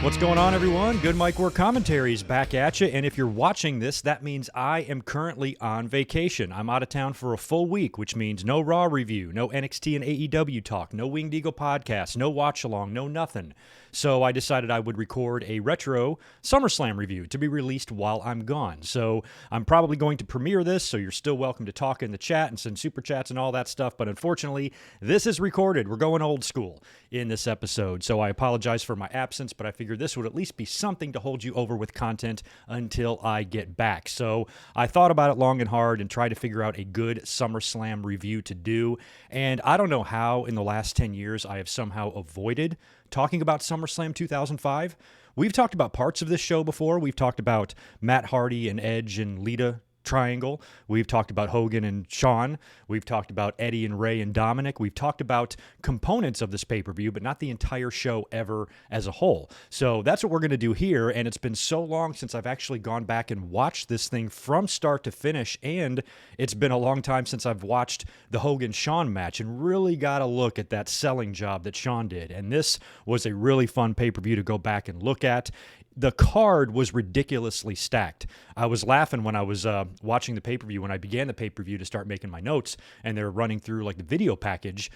What's going on, everyone? Good Mike Work Commentaries back at you. And if you're watching this, that means I am currently on vacation. I'm out of town for a full week, which means no Raw review, no NXT and AEW talk, no Winged Eagle podcast, no watch along, no nothing. So I decided I would record a retro SummerSlam review to be released while I'm gone. So I'm probably going to premiere this, so you're still welcome to talk in the chat and send super chats and all that stuff. But unfortunately, this is recorded. We're going old school in this episode. So I apologize for my absence, but I figured this would at least be something to hold you over with content until I get back. So I thought about it long and hard and tried to figure out a good SummerSlam review to do. And I don't know how in the last 10 years I have somehow avoided talking about SummerSlam 2005. We've talked about parts of this show before. We've talked about Matt Hardy and Edge and Lita triangle. We've talked about Hogan and Shawn. We've talked about Eddie and Ray and Dominic. We've talked about components of this pay-per-view, but not the entire show ever as a whole. So that's what we're going to do here, and it's been so long since I've actually gone back and watched this thing from start to finish, and it's been a long time since I've watched the Hogan-Shawn match and really got a look at that selling job that Shawn did. And this was a really fun pay-per-view to go back and look at. The card was ridiculously stacked. I was laughing when I was watching the pay-per-view, when I began the pay-per-view to start making my notes, and they were running through like the video package,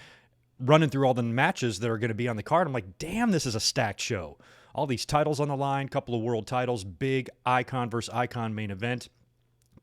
running through all the matches that are going to be on the card. I'm like, damn, this is a stacked show. All these titles on the line, couple of world titles, big icon versus icon main event.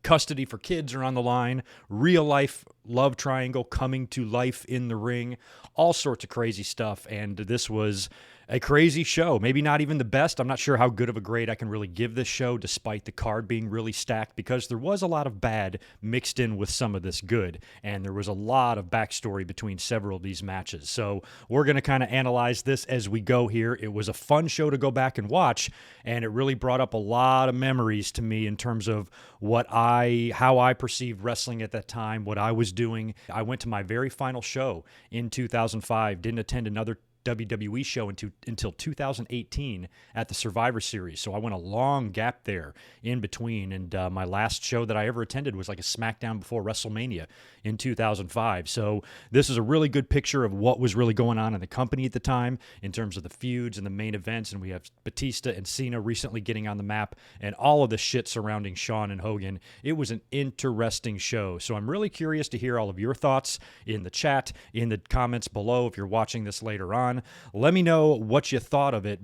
Custody for kids are on the line, real life love triangle coming to life in the ring, all sorts of crazy stuff. And this was a crazy show. Maybe not even the best. I'm not sure how good of a grade I can really give this show, despite the card being really stacked, because there was a lot of bad mixed in with some of this good. And there was a lot of backstory between several of these matches. So we're going to kind of analyze this as we go here. It was a fun show to go back and watch, and it really brought up a lot of memories to me in terms of how I perceived wrestling at that time, what I was doing. I went to my very final show in 2005, didn't attend another WWE show until 2018 at the Survivor Series. So I went a long gap there in between. And my last show that I ever attended was like a SmackDown before WrestleMania in 2005. So this is a really good picture of what was really going on in the company at the time in terms of the feuds and the main events. And we have Batista and Cena recently getting on the map and all of the shit surrounding Shawn and Hogan. It was an interesting show. So I'm really curious to hear all of your thoughts in the chat, in the comments below if you're watching this later on. Let me know what you thought of it,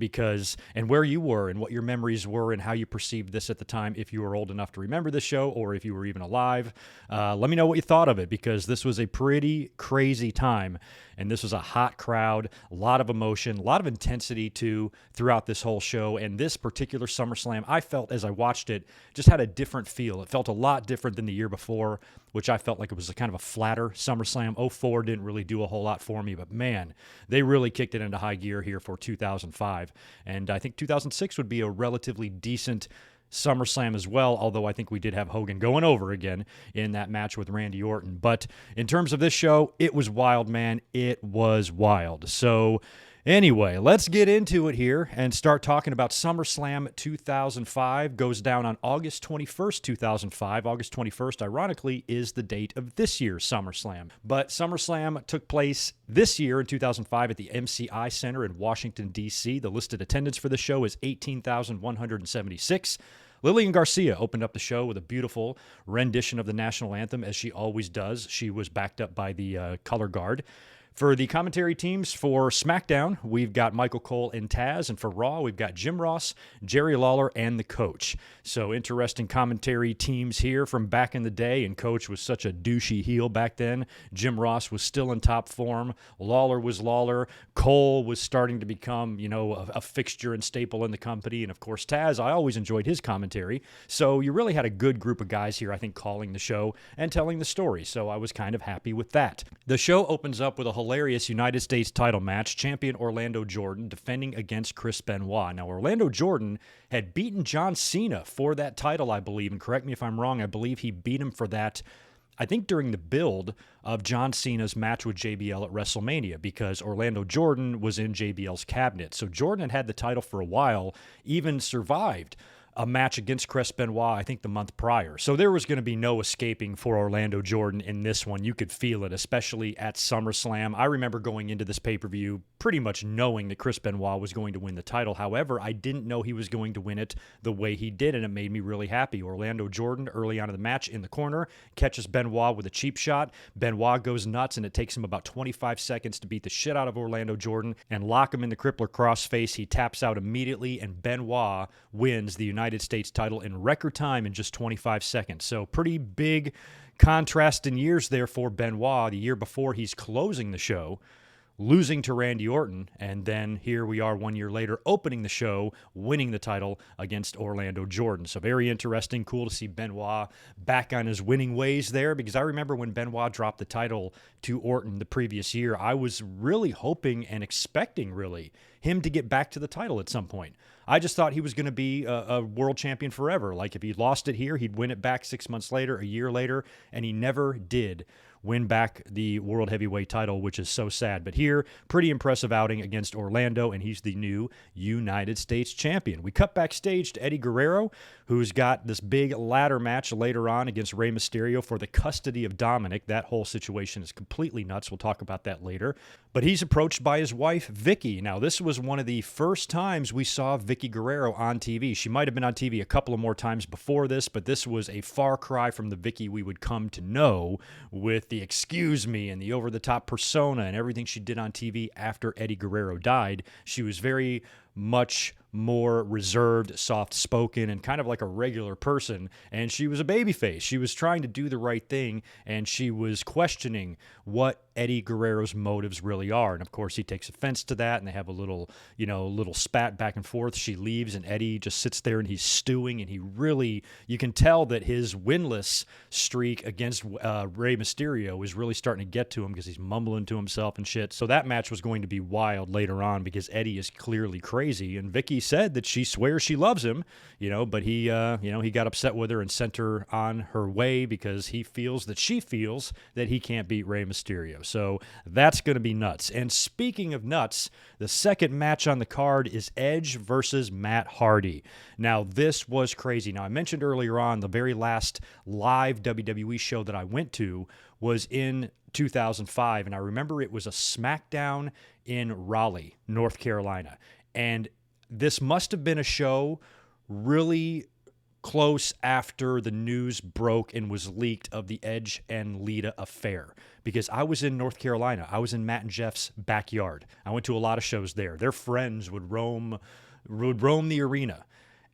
and where you were and what your memories were and how you perceived this at the time, if you were old enough to remember this show or if you were even alive. Let me know what you thought of it, because this was a pretty crazy time, and this was a hot crowd, a lot of emotion, a lot of intensity too throughout this whole show. And this particular SummerSlam, I felt as I watched it, just had a different feel. It felt a lot different than the year before, which I felt like it was a kind of a flatter SummerSlam. 04 didn't really do a whole lot for me, but man, they really kicked it into high gear here for 2005. And I think 2006 would be a relatively decent SummerSlam as well, although I think we did have Hogan going over again in that match with Randy Orton. But in terms of this show, it was wild, man. It was wild. So anyway, let's get into it here and start talking about SummerSlam 2005. Goes down on August 21st, 2005. August 21st, ironically, is the date of this year's SummerSlam. But SummerSlam took place this year in 2005 at the MCI Center in Washington, D.C. The listed attendance for the show is 18,176. Lillian Garcia opened up the show with a beautiful rendition of the national anthem, as she always does. She was backed up by the color guard. For the commentary teams for SmackDown, we've got Michael Cole and Taz, and for Raw, we've got Jim Ross, Jerry Lawler, and the Coach. So interesting commentary teams here from back in the day, and Coach was such a douchey heel back then. Jim Ross was still in top form. Lawler was Lawler. Cole was starting to become, a fixture and staple in the company. And of course, Taz, I always enjoyed his commentary. So you really had a good group of guys here, I think, calling the show and telling the story. So I was kind of happy with that. The show opens up with a hilarious United States title match, champion Orlando Jordan defending against Chris Benoit. Now, Orlando Jordan had beaten John Cena for that title, I believe, and correct me if I'm wrong, I believe he beat him for that, I think during the build of John Cena's match with JBL at WrestleMania, because Orlando Jordan was in JBL's cabinet. So Jordan had the title for a while, even survived a match against Chris Benoit, I think the month prior. So there was going to be no escaping for Orlando Jordan in this one. You could feel it, especially at SummerSlam. I remember going into this pay-per-view pretty much knowing that Chris Benoit was going to win the title. However, I didn't know he was going to win it the way he did, and it made me really happy. Orlando Jordan, early on in the match in the corner, catches Benoit with a cheap shot. Benoit goes nuts, and it takes him about 25 seconds to beat the shit out of Orlando Jordan and lock him in the crippler crossface. He taps out immediately, and Benoit wins the United States title in record time in just 25 seconds. So pretty big contrast in years there for Benoit. The year before, he's closing the show, losing to Randy Orton, and then here we are 1 year later opening the show, winning the title against Orlando Jordan. So very interesting, cool to see Benoit back on his winning ways there, because I remember when Benoit dropped the title to Orton the previous year, I was really hoping and expecting, really, him to get back to the title at some point. I just thought he was going to be a world champion forever. Like if he lost it here, he'd win it back 6 months later, a year later, and he never did win back the World Heavyweight title, which is so sad. But here, pretty impressive outing against Orlando, and he's the new United States champion. We cut backstage to Eddie Guerrero, who's got this big ladder match later on against Rey Mysterio for the custody of Dominic. That whole situation is completely nuts. We'll talk about that later. But he's approached by his wife, Vicky. Now, this was one of the first times we saw Vicky Guerrero on TV. She might have been on TV a couple of more times before this, but this was a far cry from the Vicky we would come to know, with the excuse me and the over-the-top persona and everything she did on TV after Eddie Guerrero died. She was very much more reserved, soft-spoken, and kind of like a regular person, and she was a babyface. She was trying to do the right thing, and she was questioning what Eddie Guerrero's motives really are. And of course, he takes offense to that, and they have a little spat back and forth. She leaves, and Eddie just sits there, and he's stewing, and you can tell that his winless streak against Rey Mysterio is really starting to get to him, because he's mumbling to himself and shit. So that match was going to be wild later on, because Eddie is clearly crazy, and Vicky said that she swears she loves him, but he got upset with her and sent her on her way because he feels that she feels that he can't beat Rey Mysterio. So that's going to be nuts. And speaking of nuts, the second match on the card is Edge versus Matt Hardy. Now, this was crazy. Now, I mentioned earlier on the very last live WWE show that I went to was in 2005, and I remember it was a SmackDown in Raleigh, North Carolina. And this must have been a show really close after the news broke and was leaked of the Edge and Lita affair, because I was in North Carolina. I was in Matt and Jeff's backyard. I went to a lot of shows there. Their friends would roam the arena.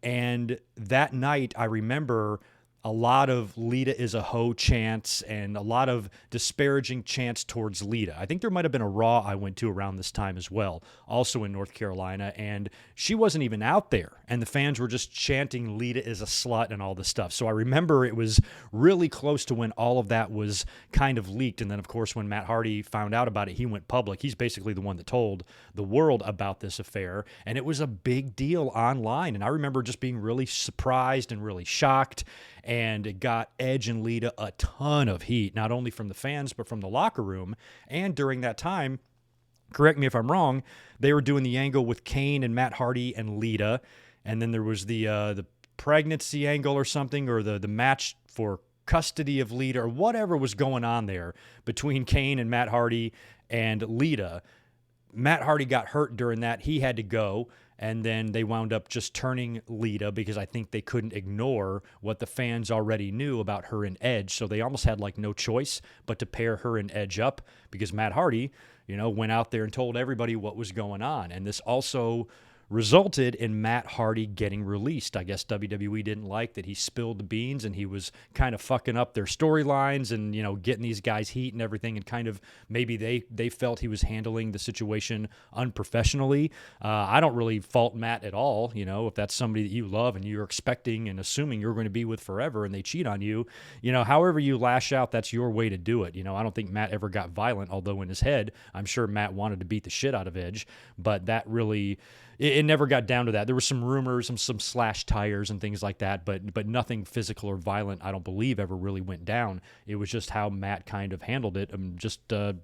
And that night, I remember a lot of Lita is a hoe chants and a lot of disparaging chants towards Lita. I think there might have been a Raw I went to around this time as well, also in North Carolina, and she wasn't even out there, and the fans were just chanting Lita is a slut and all this stuff. So I remember it was really close to when all of that was kind of leaked, and then of course when Matt Hardy found out about it, he went public. He's basically the one that told the world about this affair, and it was a big deal online, and I remember just being really surprised and really shocked. And it got Edge and Lita a ton of heat, not only from the fans, but from the locker room. And during that time, correct me if I'm wrong, they were doing the angle with Kane and Matt Hardy and Lita. And then there was the pregnancy angle or something, or the match for custody of Lita, or whatever was going on there between Kane and Matt Hardy and Lita. Matt Hardy got hurt during that. He had to go. And then they wound up just turning Lita, because I think they couldn't ignore what the fans already knew about her and Edge. So they almost had like no choice but to pair her and Edge up, because Matt Hardy, went out there and told everybody what was going on. And this also resulted in Matt Hardy getting released. I guess WWE didn't like that he spilled the beans, and he was kind of fucking up their storylines and, getting these guys heat and everything, and kind of maybe they felt he was handling the situation unprofessionally. I don't really fault Matt at all. If that's somebody that you love and you're expecting and assuming you're going to be with forever and they cheat on you, however you lash out, that's your way to do it. I don't think Matt ever got violent, although in his head, I'm sure Matt wanted to beat the shit out of Edge, but that really... It never got down to that. There were some rumors and some slashed tires and things like that, but nothing physical or violent, I don't believe, ever really went down. It was just how Matt kind of handled it and just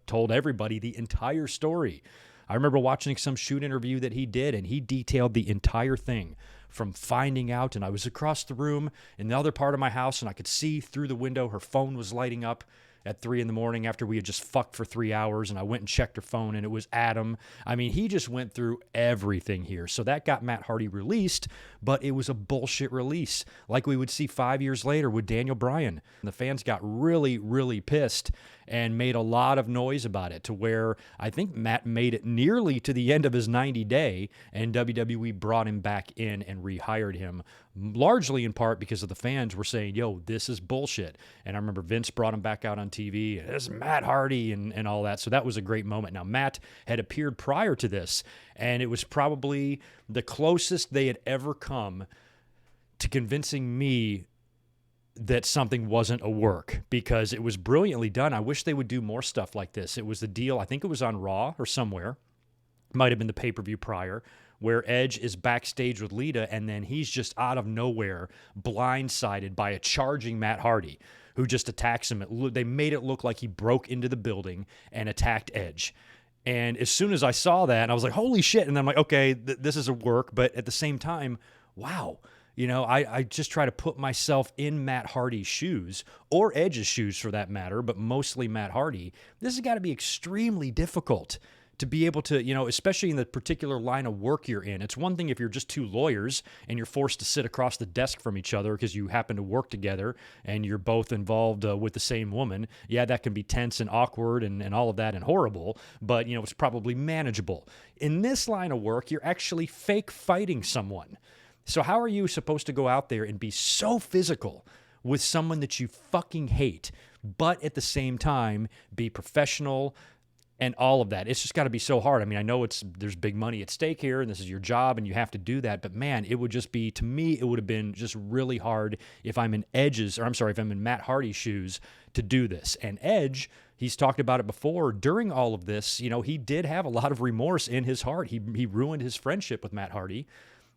told everybody the entire story I remember watching some shoot interview that he did, and he detailed the entire thing from finding out, and I was across the room in the other part of my house, and I could see through the window her phone was lighting up at 3 a.m. after we had just fucked for 3 hours, and I went and checked her phone, and it was Adam. I mean, he just went through everything here. So that got Matt Hardy released, but it was a bullshit release, like we would see 5 years later with Daniel Bryan. And the fans got really, really pissed and made a lot of noise about it, to where I think Matt made it nearly to the end of his 90-day, and WWE brought him back in and rehired him, largely in part because of the fans were saying, yo, this is bullshit. And I remember Vince brought him back out on TV, this is Matt Hardy and all that. So that was a great moment. Now, Matt had appeared prior to this, and it was probably the closest they had ever come to convincing me that something wasn't a work, because it was brilliantly done. I wish they would do more stuff like this. It was the deal, I think it was on Raw or somewhere, might have been the pay-per-view prior, where Edge is backstage with Lita, and then he's just out of nowhere blindsided by a charging Matt Hardy, who just attacks him. They made it look like he broke into the building and attacked Edge. And as soon as I saw that, I was like, holy shit. And then I'm like, okay, this is a work. But at the same time, wow. You know, I just try to put myself in Matt Hardy's shoes, or Edge's shoes for that matter, but mostly Matt Hardy. This has got to be extremely difficult to be able to, you know, especially in the particular line of work you're in. It's one thing if you're just two lawyers and you're forced to sit across the desk from each other because you happen to work together and you're both involved with the same woman. Yeah, that can be tense and awkward and all of that and horrible, but, you know, it's probably manageable. In this line of work, you're actually fake fighting someone. So how are you supposed to go out there and be so physical with someone that you fucking hate, but at the same time be professional and all of that? It's just got to be so hard. I mean, I know there's big money at stake here, and this is your job, and you have to do that. But man, it would just be, to me, it would have been just really hard if I'm in if I'm in Matt Hardy's shoes to do this. And Edge, he's talked about it before. During all of this, you know, he did have a lot of remorse in his heart. He ruined his friendship with Matt Hardy.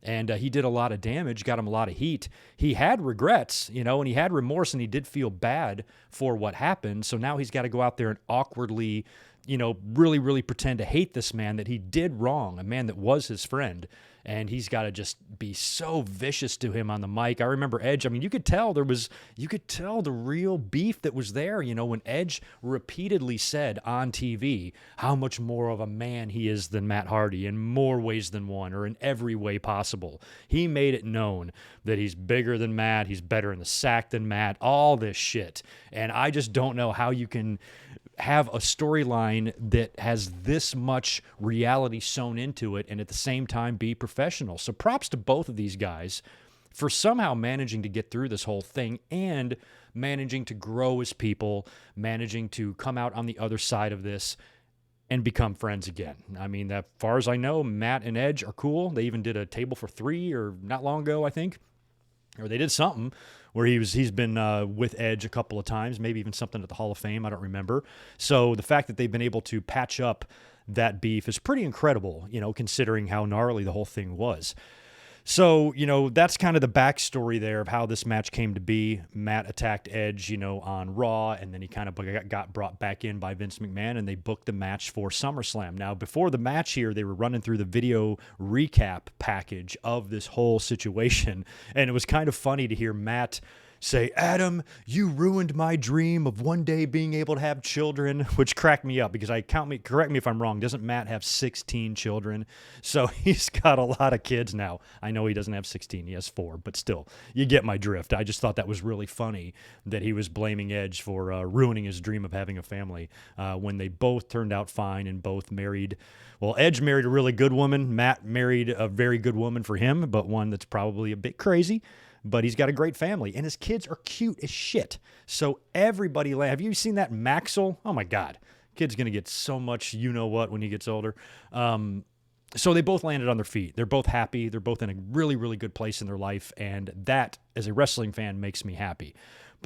And he did a lot of damage, got him a lot of heat. He had regrets, you know, and he had remorse, and he did feel bad for what happened. So now he's got to go out there and awkwardly, you know, really, really pretend to hate this man that he did wrong, a man that was his friend. And he's got to just be so vicious to him on the mic. I remember Edge, I mean, you could tell the real beef that was there, you know, when Edge repeatedly said on TV how much more of a man he is than Matt Hardy in more ways than one, or in every way possible. He made it known that he's bigger than Matt, he's better in the sack than Matt, all this shit. And I just don't know how you can have a storyline that has this much reality sewn into it and at the same time be professional. So props to both of these guys for somehow managing to get through this whole thing and managing to grow as people, managing to come out on the other side of this and become friends again. I mean, as far as I know, Matt and Edge are cool. They even did a table for three or not long ago, I think. Or they did something where he's been with Edge a couple of times, maybe even something at the Hall of Fame, I don't remember. So the fact that they've been able to patch up that beef is pretty incredible, you know, considering how gnarly the whole thing was. So, you know, that's kind of the backstory there of how this match came to be. Matt attacked Edge, you know, on Raw, and then he kind of got brought back in by Vince McMahon, and they booked the match for SummerSlam. Now, before the match here, they were running through the video recap package of this whole situation, and it was kind of funny to hear Matt say, Adam, you ruined my dream of one day being able to have children, which cracked me up because correct me if I'm wrong, doesn't Matt have 16 children? So he's got a lot of kids now. I know he doesn't have 16, he has 4, but still, you get my drift. I just thought that was really funny that he was blaming Edge for ruining his dream of having a family when they both turned out fine and both married. Well, Edge married a really good woman. Matt married a very good woman for him, but one that's probably a bit crazy. But he's got a great family, and his kids are cute as shit. So everybody, have you seen that Maxwell? Oh my God, kid's gonna get so much you-know-what when he gets older. So they both landed on their feet. They're both happy. They're both in a really, really good place in their life, and that, as a wrestling fan, makes me happy.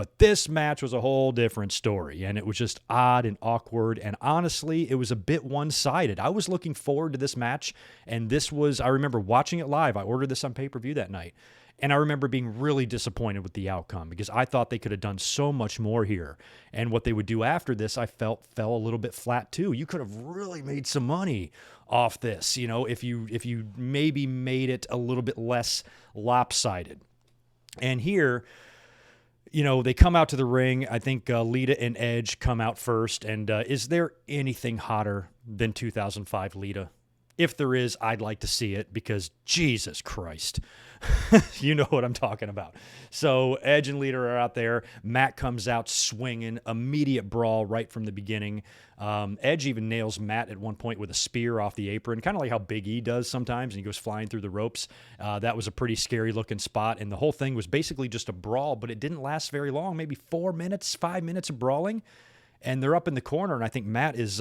But this match was a whole different story, and it was just odd and awkward, and honestly, it was a bit one-sided. I was looking forward to this match, and I remember watching it live. I ordered this on pay-per-view that night, and I remember being really disappointed with the outcome because I thought they could have done so much more here. And what they would do after this, I felt fell a little bit flat too. You could have really made some money off this, if you maybe made it a little bit less lopsided. And here, they come out to the ring. I think Lita and Edge come out first. And is there anything hotter than 2005 Lita? If there is, I'd like to see it because Jesus Christ, you know what I'm talking about. So Edge and Lita are out there. Matt comes out swinging, immediate brawl right from the beginning. Edge even nails Matt at one point with a spear off the apron, kind of like how Big E does sometimes, and he goes flying through the ropes. That was a pretty scary looking spot, and the whole thing was basically just a brawl, but it didn't last very long, maybe 5 minutes of brawling. And they're up in the corner, and I think Matt is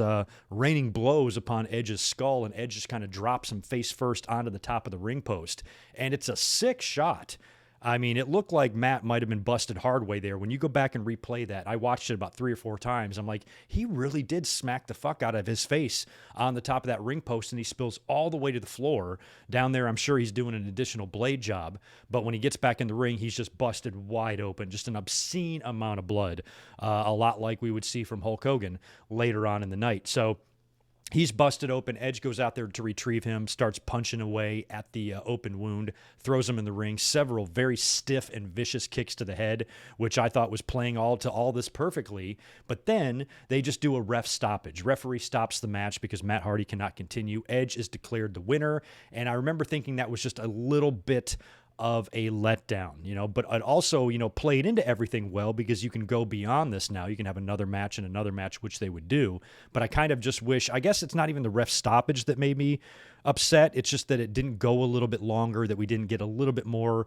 raining blows upon Edge's skull, and Edge just kind of drops him face first onto the top of the ring post. And it's a sick shot. I mean, it looked like Matt might have been busted hard way there. When you go back and replay that, I watched it about 3 or 4 times. I'm like, he really did smack the fuck out of his face on the top of that ring post, and he spills all the way to the floor. Down there, I'm sure he's doing an additional blade job. But when he gets back in the ring, he's just busted wide open. Just an obscene amount of blood. A lot like we would see from Hulk Hogan later on in the night. So he's busted open. Edge goes out there to retrieve him, starts punching away at the open wound, throws him in the ring. Several very stiff and vicious kicks to the head, which I thought was playing all this perfectly. But then they just do a ref stoppage. Referee stops the match because Matt Hardy cannot continue. Edge is declared the winner. And I remember thinking that was just a little bit of a letdown, but it also, played into everything well because you can go beyond this now. You can have another match and another match, which they would do. But I kind of just wish, I guess it's not even the ref stoppage that made me upset. It's just that it didn't go a little bit longer, that we didn't get a little bit more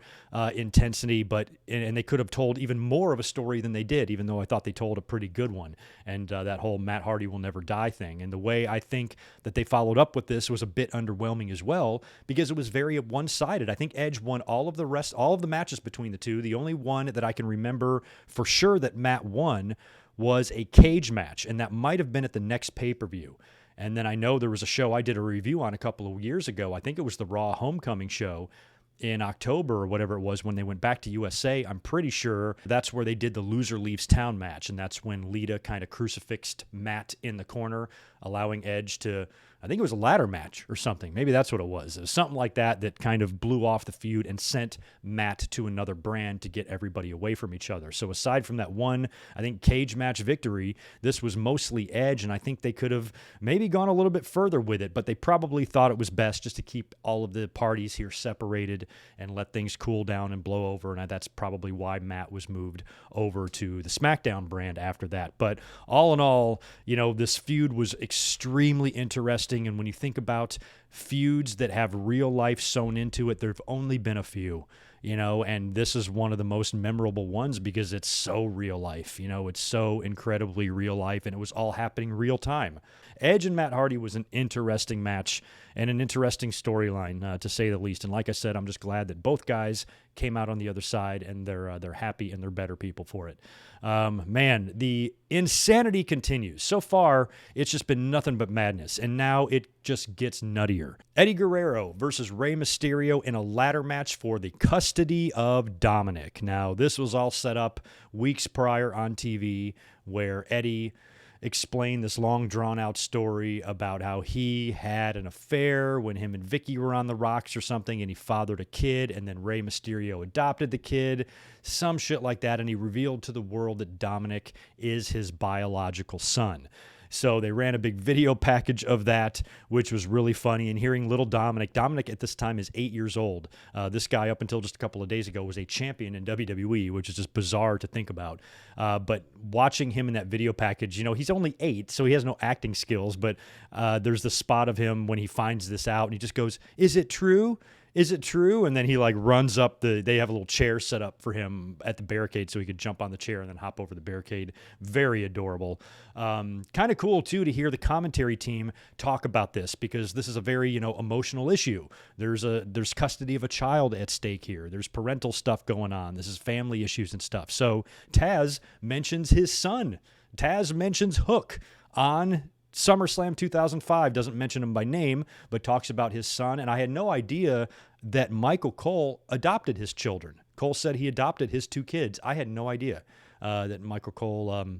intensity, and they could have told even more of a story than they did, even though I thought they told a pretty good one. And that whole Matt Hardy will never die thing. And the way I think that they followed up with this was a bit underwhelming as well, because it was very one-sided. I think Edge won all of the matches between the two. The only one that I can remember for sure that Matt won was a cage match, and that might have been at the next pay-per-view. And then I know there was a show I did a review on a couple of years ago. I think it was the Raw Homecoming show in October or whatever it was when they went back to USA. I'm pretty sure that's where they did the loser leaves town match. And that's when Lita kind of crucifixed Matt in the corner, allowing Edge to, I think it was a ladder match or something. Maybe that's what it was. It was something like that kind of blew off the feud and sent Matt to another brand to get everybody away from each other. So aside from that one, I think, cage match victory, this was mostly Edge, and I think they could have maybe gone a little bit further with it, but they probably thought it was best just to keep all of the parties here separated and let things cool down and blow over, and that's probably why Matt was moved over to the SmackDown brand after that. But all in all, this feud was extremely interesting. And when you think about feuds that have real life sewn into it, there have only been a few, and this is one of the most memorable ones because it's so real life, it's so incredibly real life, and it was all happening real time. Edge and Matt Hardy was an interesting match and an interesting storyline, to say the least. And like I said, I'm just glad that both guys came out on the other side, and they're happy and they're better people for it. Man, the insanity continues. So far, it's just been nothing but madness, and now it just gets nuttier. Eddie Guerrero versus Rey Mysterio in a ladder match for the custody of Dominic. Now, this was all set up weeks prior on TV, where Eddie explained this long drawn-out story about how he had an affair when him and Vicky were on the rocks or something, and he fathered a kid, and then Rey Mysterio adopted the kid, some shit like that, and he revealed to the world that Dominic is his biological son. So they ran a big video package of that, which was really funny. And hearing little Dominic at this time is 8 years old. This guy, up until just a couple of days ago, was a champion in WWE, which is just bizarre to think about. But watching him in that video package, he's only 8, so he has no acting skills. But there's the spot of him when he finds this out, and he just goes, "Is it true? Is it true? And then he like runs up they have a little chair set up for him at the barricade so he could jump on the chair and then hop over the barricade. Very adorable. Kind of cool too to hear the commentary team talk about this, because this is a very, emotional issue. There's custody of a child at stake here. There's parental stuff going on. This is family issues and stuff. So Taz mentions his son. Taz mentions Hook on SummerSlam 2005, doesn't mention him by name, but talks about his son. And I had no idea that Michael Cole adopted his children. Cole said he adopted his 2 kids. I had no idea that Michael Cole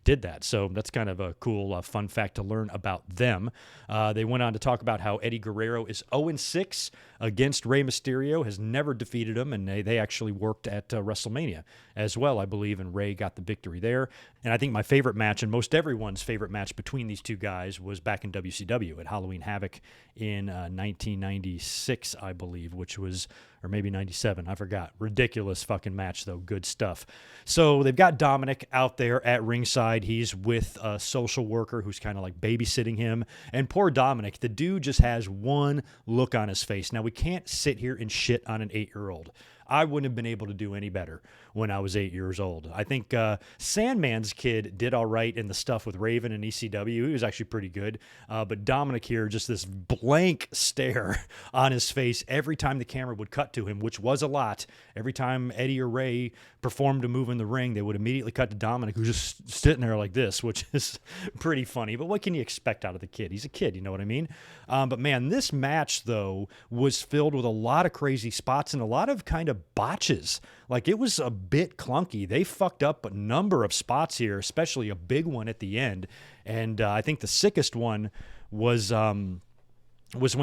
did that. So that's kind of a cool fun fact to learn about them. They went on to talk about how Eddie Guerrero is 0-6 against Rey Mysterio, has never defeated him, and they actually worked at WrestleMania as well, I believe, and Rey got the victory there. And I think my favorite match, and most everyone's favorite match between these two guys, was back in WCW at Halloween Havoc in 1996, I believe, which was, or maybe 97, I forgot. Ridiculous fucking match, though. Good stuff. So they've got Dominic out there at ringside. He's with a social worker who's kind of like babysitting him. And poor Dominic, the dude just has one look on his face. Now, we can't sit here and shit on an 8-year-old. I wouldn't have been able to do any better when I was 8 years old. I think Sandman's kid did all right in the stuff with Raven and ECW. He was actually pretty good. But Dominic here, just this blank stare on his face every time the camera would cut to him, which was a lot. Every time Eddie or Ray performed a move in the ring, they would immediately cut to Dominic, who's just sitting there like this, which is pretty funny. But what can you expect out of the kid? He's a kid, you know what I mean? But man, this match, though, was filled with a lot of crazy spots and a lot of kind of botches. Like, it was a bit clunky. They fucked up a number of spots here, especially a big one at the end. And I think the sickest one was when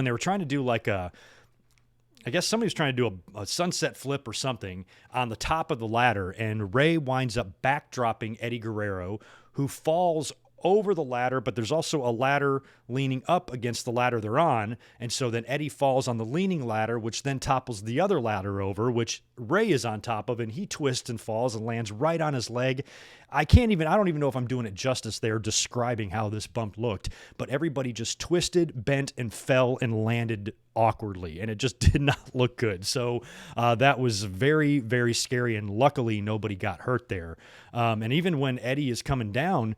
they were trying to do like I guess somebody was trying to do a sunset flip or something on the top of the ladder, and Ray winds up backdropping Eddie Guerrero, who falls over the ladder, but there's also a ladder leaning up against the ladder they're on. And so then Eddie falls on the leaning ladder, which then topples the other ladder over, which Ray is on top of, and he twists and falls and lands right on his leg. I don't even know if I'm doing it justice there describing how this bump looked, but everybody just twisted, bent, and fell and landed awkwardly, and it just did not look good. So that was very, very scary, and luckily nobody got hurt there. And even when Eddie is coming down,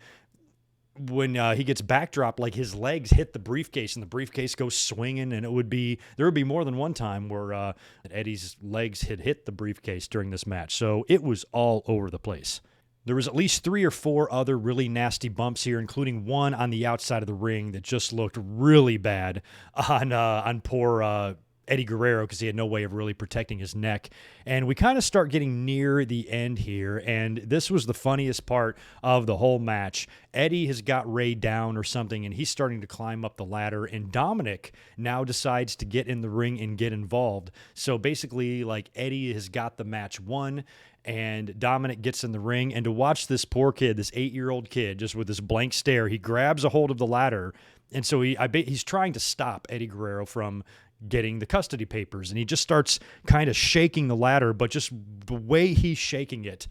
when he gets backdropped, like his legs hit the briefcase and the briefcase goes swinging, and there would be more than one time where Eddie's legs had hit the briefcase during this match. So it was all over the place. There was at least 3 or 4 other really nasty bumps here, including one on the outside of the ring that just looked really bad on poor Eddie Guerrero, because he had no way of really protecting his neck. And we kind of start getting near the end here, and this was the funniest part of the whole match. Eddie has got Ray down or something, and he's starting to climb up the ladder, and Dominic now decides to get in the ring and get involved. So basically, like, Eddie has got the match won, and Dominic gets in the ring, and to watch this poor kid, this 8-year-old kid, just with this blank stare, he grabs a hold of the ladder, and so he's trying to stop Eddie Guerrero from getting the custody papers, and he just starts kind of shaking the ladder, but just the way he's shaking it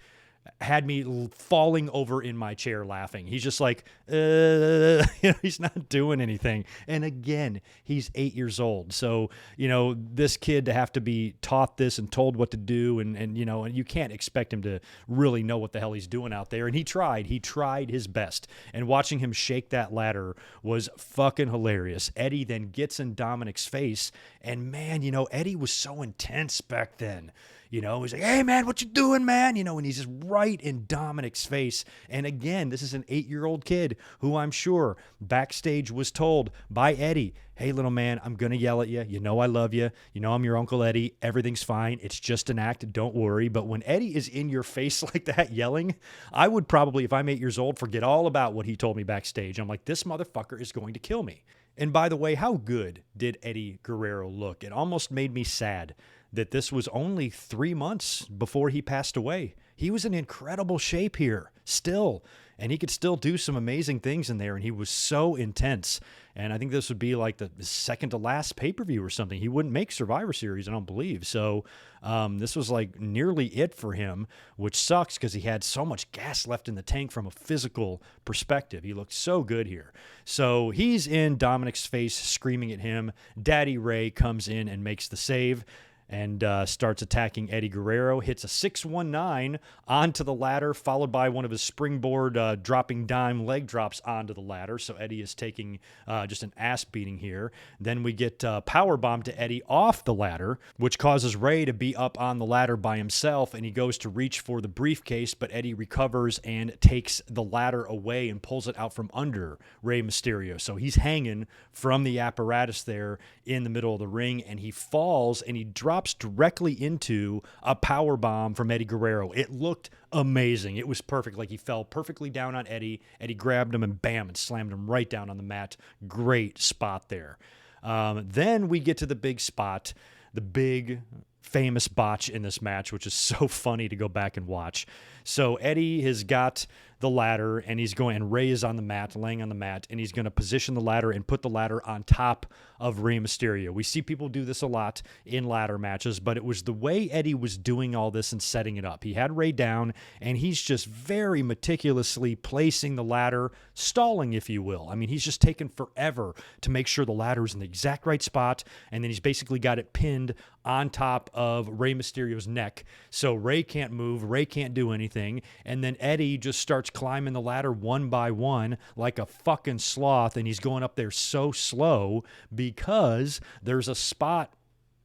had me falling over in my chair laughing. He's just like, he's not doing anything. And again, he's 8 years old. So, this kid to have to be taught this and told what to do, and you can't expect him to really know what the hell he's doing out there. And he tried his best. And watching him shake that ladder was fucking hilarious. Eddie then gets in Dominic's face, and man, Eddie was so intense back then. He's like, hey, man, what you doing, man? And he's just right in Dominic's face. And again, this is an 8-year-old kid who I'm sure backstage was told by Eddie, hey, little man, I'm going to yell at you. I love you. I'm your Uncle Eddie. Everything's fine. It's just an act. Don't worry. But when Eddie is in your face like that yelling, I would probably, if I'm 8 years old, forget all about what he told me backstage. I'm like, this motherfucker is going to kill me. And by the way, how good did Eddie Guerrero look? It almost made me sad that this was only 3 months before he passed away. He was in incredible shape here still. and he could still do some amazing things in there, and he was so intense. And I think this would be like the second to last pay-per-view or something. He wouldn't make Survivor Series, I don't believe. So this was like nearly it for him, which sucks because he had so much gas left in the tank from a physical perspective. He looked so good here. So he's in Dominic's face, screaming at him. Daddy Ray comes in and makes the save and starts attacking Eddie Guerrero, hits a 619 onto the ladder, followed by one of his springboard dropping dime leg drops onto the ladder. So Eddie is taking just an ass beating here. Then we get powerbomb to Eddie off the ladder, which causes Ray to be up on the ladder by himself, and he goes to reach for the briefcase, but Eddie recovers and takes the ladder away and pulls it out from under Rey Mysterio. So he's hanging from the apparatus there in the middle of the ring, and he falls and he drops directly into a power bomb from Eddie Guerrero. It looked amazing. It was perfect. Like he fell perfectly down on Eddie. Eddie grabbed him and bam, and slammed him right down on the mat. Great spot there. Then we get to the big spot, the big famous botch in this match, which is so funny to go back and watch. So Eddie has got the ladder, and he's going, and Ray is on the mat, laying on the mat, and he's going to position the ladder and put the ladder on top of Rey Mysterio. We see people do this a lot in ladder matches, but it was the way Eddie was doing all this and setting it up. He had Ray down, and he's just very meticulously placing the ladder, stalling, if you will. I mean, he's just taken forever to make sure the ladder is in the exact right spot, and then he's basically got it pinned on top of Rey Mysterio's neck. So Ray can't move, Ray can't do anything, and then Eddie just starts climbing the ladder one by one like a fucking sloth, and he's going up there so slow because there's a spot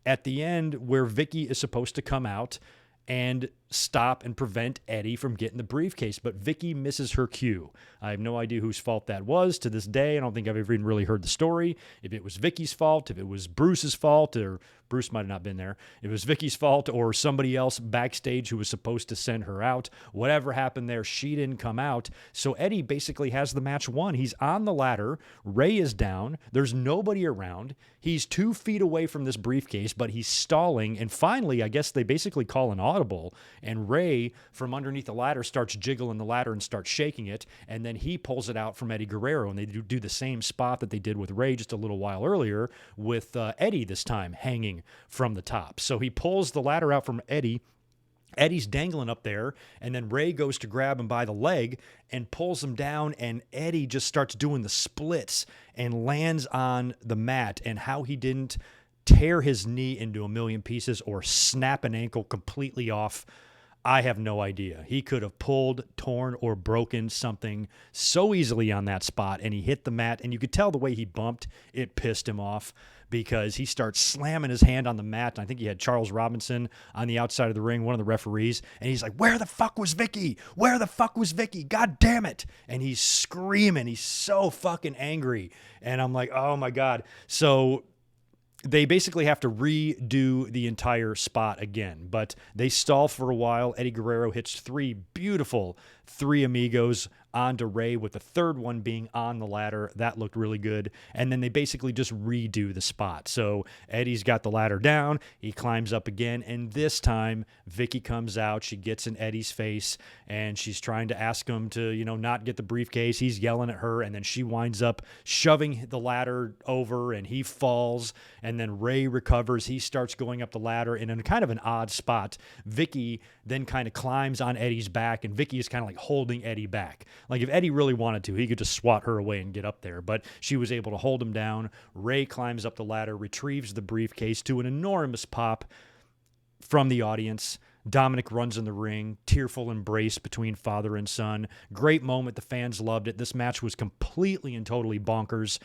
at the end where Vicky is supposed to come out and stop and prevent Eddie from getting the briefcase, but Vicky misses her cue. I have no idea whose fault that was to this day. I don't think I've ever even really heard the story. If it was Vicky's fault, if it was Bruce's fault, or Bruce might have not been there. If it was Vicky's fault or somebody else backstage who was supposed to send her out, whatever happened there, she didn't come out. So Eddie basically has the match won. He's on the ladder. Ray is down. There's nobody around. He's 2 feet away from this briefcase, but he's stalling. And finally, I guess they basically call an audible, and Ray from underneath the ladder starts jiggling the ladder and starts shaking it, and then he pulls it out from Eddie Guerrero, and they do the same spot that they did with Ray just a little while earlier with Eddie this time hanging from the top. So he pulls the ladder out from Eddie. Eddie's dangling up there, and then Ray goes to grab him by the leg and pulls him down, and Eddie just starts doing the splits and lands on the mat. And how he didn't tear his knee into a million pieces or snap an ankle completely off, I have no idea. He could have pulled, torn, or broken something so easily on that spot, and he hit the mat, and you could tell the way he bumped, it pissed him off, because he starts slamming his hand on the mat. I think he had Charles Robinson on the outside of the ring, one of the referees, and he's like, "Where the fuck was Vicky? Where the fuck was Vicky? God damn it." And he's screaming. He's so fucking angry. And I'm like, oh my God. So they basically have to redo the entire spot again, but they stall for a while. Eddie Guerrero hits 3 beautiful 3 amigos onto Ray, with the third one being on the ladder. That looked really good. And then they basically just redo the spot. So Eddie's got the ladder down. He climbs up again. And this time, Vicky comes out. She gets in Eddie's face, and she's trying to ask him to, not get the briefcase. He's yelling at her. And then she winds up shoving the ladder over, and he falls. And then Ray recovers. He starts going up the ladder. And in kind of an odd spot, Vicky then kind of climbs on Eddie's back, and Vicky is kind of like holding Eddie back. Like if Eddie really wanted to, he could just swat her away and get up there, but she was able to hold him down. Ray climbs up the ladder, retrieves the briefcase to an enormous pop from the audience. Dominic runs in the ring, tearful embrace between father and son. Great moment. The fans loved it. This match was completely and totally bonkers.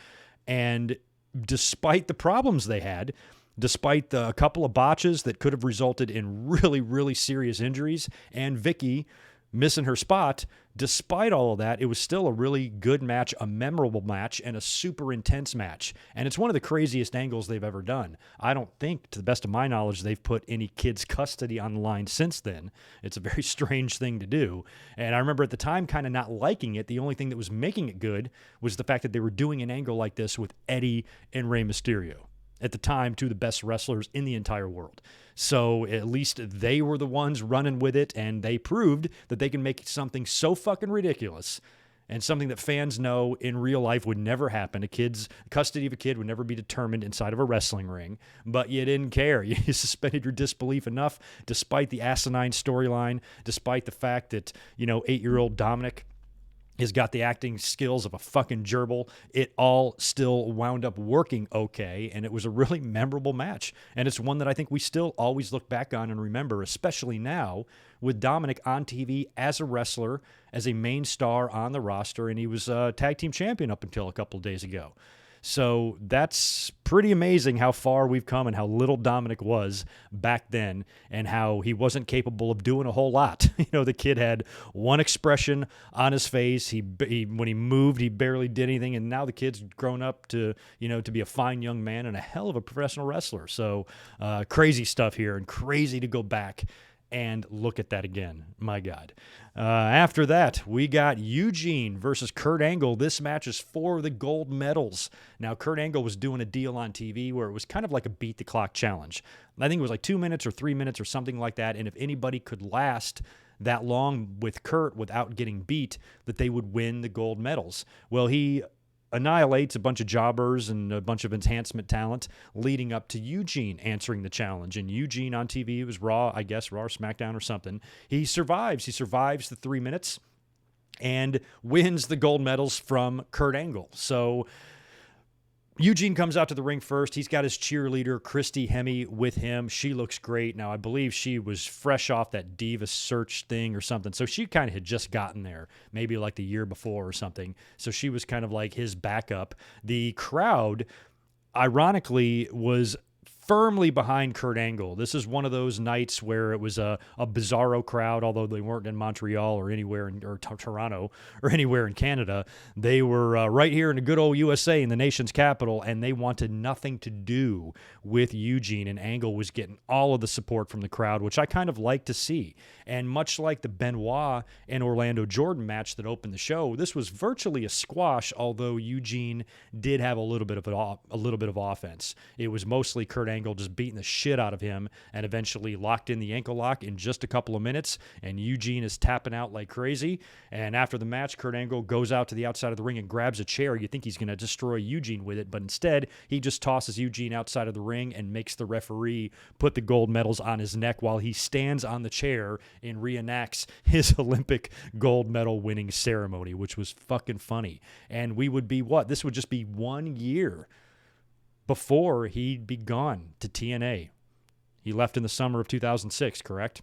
And despite the problems they had, despite the couple of botches that could have resulted in really, really serious injuries, and Vicky missing her spot, despite all of that, it was still a really good match, a memorable match, and a super intense match. And it's one of the craziest angles they've ever done. I don't think, to the best of my knowledge, they've put any kid's custody on the line since then. It's a very strange thing to do. And I remember at the time kind of not liking it. The only thing that was making it good was the fact that they were doing an angle like this with Eddie and Rey Mysterio. At the time, 2 of the best wrestlers in the entire world. So at least they were the ones running with it, and they proved that they can make something so fucking ridiculous and something that fans know in real life would never happen. Custody of a kid would never be determined inside of a wrestling ring, but you didn't care. You suspended your disbelief enough, despite the asinine storyline, despite the fact that, 8-year-old Dominic has got the acting skills of a fucking gerbil. It all still wound up working okay, and it was a really memorable match. And it's one that I think we still always look back on and remember, especially now with Dominic on TV as a wrestler, as a main star on the roster, and he was tag team champion up until a couple of days ago. So that's pretty amazing how far we've come and how little Dominic was back then and how he wasn't capable of doing a whole lot. The kid had one expression on his face. He when he moved, he barely did anything. And now the kid's grown up to be a fine young man and a hell of a professional wrestler. So crazy stuff here, and crazy to go back and look at that again. My God. After that, we got Eugene versus Kurt Angle. This match is for the gold medals. Now, Kurt Angle was doing a deal on TV where it was kind of like a beat the clock challenge. I think it was like 2 minutes or 3 minutes or something like that. And if anybody could last that long with Kurt without getting beat, that they would win the gold medals. Well, he annihilates a bunch of jobbers and a bunch of enhancement talent, leading up to Eugene answering the challenge. And Eugene on TV, it was Raw, I guess, Raw or SmackDown or something. He survives. He survives the 3 minutes and wins the gold medals from Kurt Angle. So Eugene comes out to the ring first. He's got his cheerleader, Christy Hemme, with him. She looks great. Now, I believe she was fresh off that Diva Search thing or something. So she kind of had just gotten there, maybe like the year before or something. So she was kind of like his backup. The crowd, ironically, was firmly behind Kurt Angle. This is one of those nights where it was a bizarro crowd, although they weren't in Montreal or anywhere or Toronto or anywhere in Canada. They were right here in the good old USA in the nation's capital, and they wanted nothing to do with Eugene, and Angle was getting all of the support from the crowd, which I kind of like to see. And much like the Benoit and Orlando Jordan match that opened the show, this was virtually a squash, although Eugene did have a little bit of offense. It was mostly Kurt Angle just beating the shit out of him and eventually locked in the ankle lock in just a couple of minutes, and Eugene is tapping out like crazy. And after the match, Kurt Angle goes out to the outside of the ring and grabs a chair. You think he's going to destroy Eugene with it, but instead he just tosses Eugene outside of the ring and makes the referee put the gold medals on his neck while he stands on the chair and reenacts his Olympic gold medal winning ceremony, which was fucking funny. And we would be this would just be 1 year before he'd be gone to TNA. He left in the summer of 2006, correct?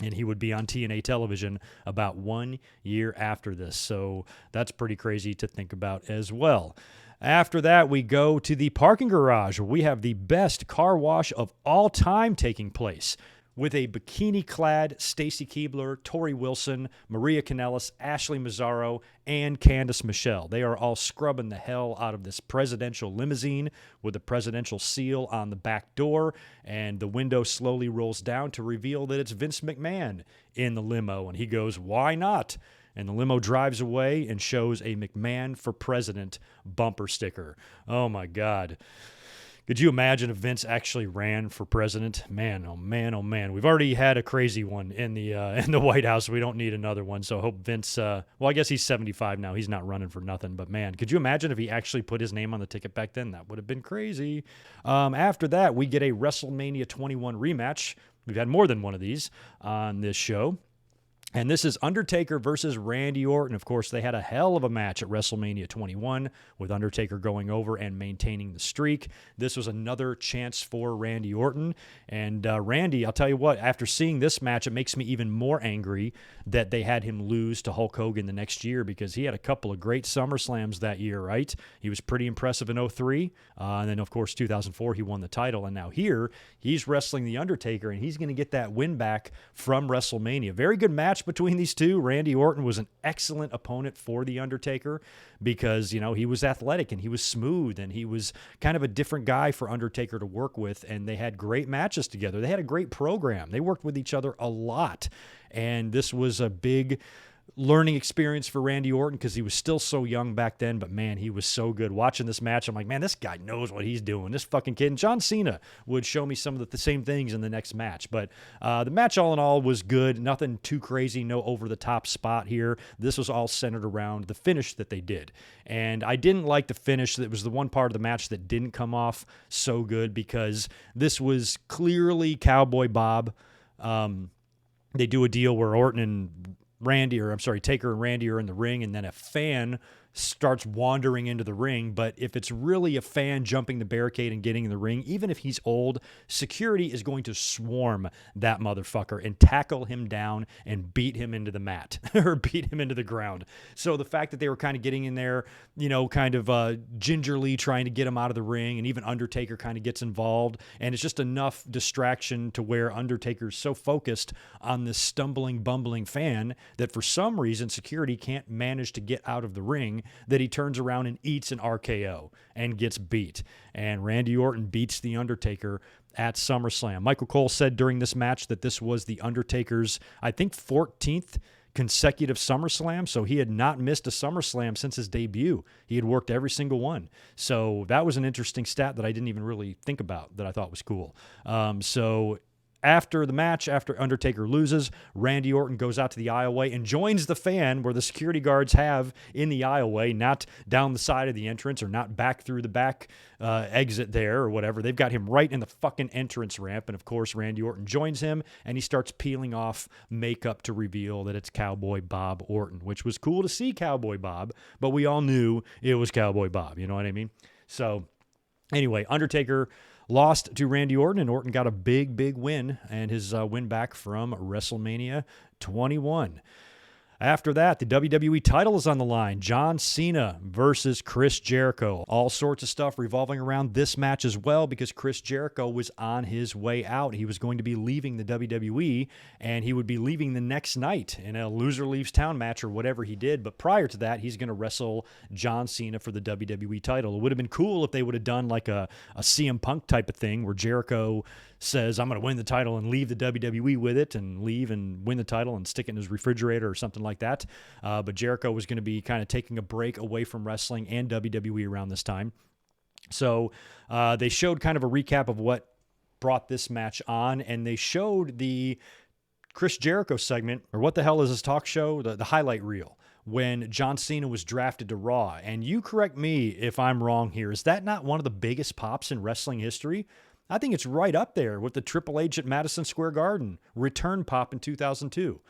And he would be on TNA television about 1 year after this. So that's pretty crazy to think about as well. After that, we go to the parking garage, where we have the best car wash of all time taking place, with a bikini-clad Stacy Keibler, Tori Wilson, Maria Kanellis, Ashley Mazzaro, and Candice Michelle. They are all scrubbing the hell out of this presidential limousine with the presidential seal on the back door, and the window slowly rolls down to reveal that it's Vince McMahon in the limo, and he goes, "Why not?" And the limo drives away and shows a McMahon for President bumper sticker. Oh, my God. Could you imagine if Vince actually ran for president? Man, oh man, oh man. We've already had a crazy one in the White House. We don't need another one. So I hope Vince, well, I guess he's 75 now. He's not running for nothing. But man, could you imagine if he actually put his name on the ticket back then? That would have been crazy. After that, we get a WrestleMania 21 rematch. We've had more than one of these on this show. And this is Undertaker versus Randy Orton. Of course, they had a hell of a match at WrestleMania 21 with Undertaker going over and maintaining the streak. This was another chance for Randy Orton. And Randy, I'll tell you what, after seeing this match, it makes me even more angry that they had him lose to Hulk Hogan the next year, because he had a couple of great SummerSlams that year, right? He was pretty impressive in 2003. And then, of course, 2004, he won the title. And now here, he's wrestling The Undertaker, and he's going to get that win back from WrestleMania. Very good match between these two. Randy Orton was an excellent opponent for The Undertaker because, you know, he was athletic and he was smooth and he was kind of a different guy for Undertaker to work with, and they had great matches together. They had a great program. They worked with each other a lot, and this was a big learning experience for Randy Orton because he was still so young back then, but man, he was so good. Watching this match, I'm like, man, this guy knows what he's doing. This fucking kid. And John Cena would show me some of the same things in the next match. But the match all in all was good. Nothing too crazy, no over-the-top spot here. This was all centered around the finish that they did. And I didn't like the finish. That was the one part of the match that didn't come off so good because this was clearly Cowboy Bob. They do a deal where Orton and Taker and Randy are in the ring, and then a fan starts wandering into the ring. But if it's really a fan jumping the barricade and getting in the ring, even if he's old, security is going to swarm that motherfucker and tackle him down and beat him into the mat or beat him into the ground. So the fact that they were kind of getting in there, kind of gingerly trying to get him out of the ring, and even Undertaker kind of gets involved, and it's just enough distraction to where Undertaker's so focused on this stumbling, bumbling fan that for some reason security can't manage to get out of the ring, that he turns around and eats an RKO and gets beat. And Randy Orton beats The Undertaker at SummerSlam. Michael Cole said during this match that this was The Undertaker's, I think, 14th consecutive SummerSlam, so he had not missed a SummerSlam since his debut. He had worked every single one. So that was an interesting stat that I didn't even really think about that I thought was cool. After the match, after Undertaker loses, Randy Orton goes out to the aisleway and joins the fan where the security guards have in the aisleway, not down the side of the entrance or not back through the back exit there or whatever. They've got him right in the fucking entrance ramp. And of course, Randy Orton joins him and he starts peeling off makeup to reveal that it's Cowboy Bob Orton, which was cool to see Cowboy Bob, but we all knew it was Cowboy Bob. You know what I mean? So anyway, Undertaker lost to Randy Orton, and Orton got a big, big win, and his win back from WrestleMania 21. After that, the WWE title is on the line. John Cena versus Chris Jericho. All sorts of stuff revolving around this match as well because Chris Jericho was on his way out. He was going to be leaving the WWE, and he would be leaving the next night in a loser leaves town match or whatever he did. But prior to that, he's going to wrestle John Cena for the WWE title. It would have been cool if they would have done like a CM Punk type of thing where Jericho says, I'm going to win the title and leave the WWE with it and leave and win the title and stick it in his refrigerator or something like that. But Jericho was going to be kind of taking a break away from wrestling and WWE around this time. So they showed kind of a recap of what brought this match on, and they showed the Chris Jericho segment, or what the hell is this talk show? The highlight reel, when John Cena was drafted to Raw. And you correct me if I'm wrong here. Is that not one of the biggest pops in wrestling history? I think it's right up there with the Triple H at Madison Square Garden return pop in 2002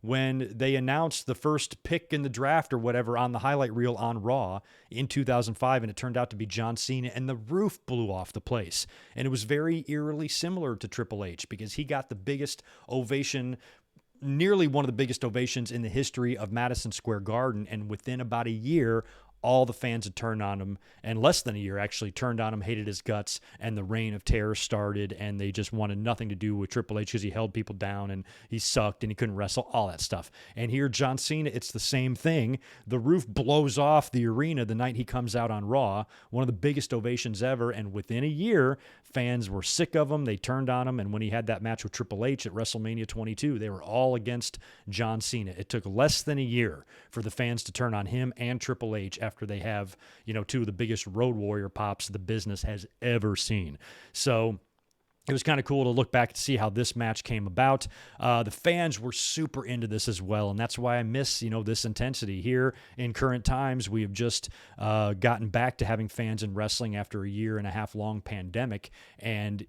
when they announced the first pick in the draft or whatever on the highlight reel on Raw in 2005, and it turned out to be John Cena, and the roof blew off the place. And it was very eerily similar to Triple H because he got the biggest ovation, nearly one of the biggest ovations in the history of Madison Square Garden, and within about a year, all the fans had turned on him, and less than a year actually turned on him, hated his guts, and the reign of terror started, and they just wanted nothing to do with Triple H because he held people down and he sucked and he couldn't wrestle, all that stuff. And here, John Cena, it's the same thing. The roof blows off the arena the night he comes out on Raw, one of the biggest ovations ever, and within a year, fans were sick of him, they turned on him, and when he had that match with Triple H at WrestleMania 22, they were all against John Cena. It took less than a year for the fans to turn on him and Triple H after they have, two of the biggest Road Warrior pops the business has ever seen. So it was kind of cool to look back to see how this match came about. The fans were super into this as well, and that's why I miss, this intensity. Here in current times, we have just gotten back to having fans in wrestling after a 1.5 year long pandemic, and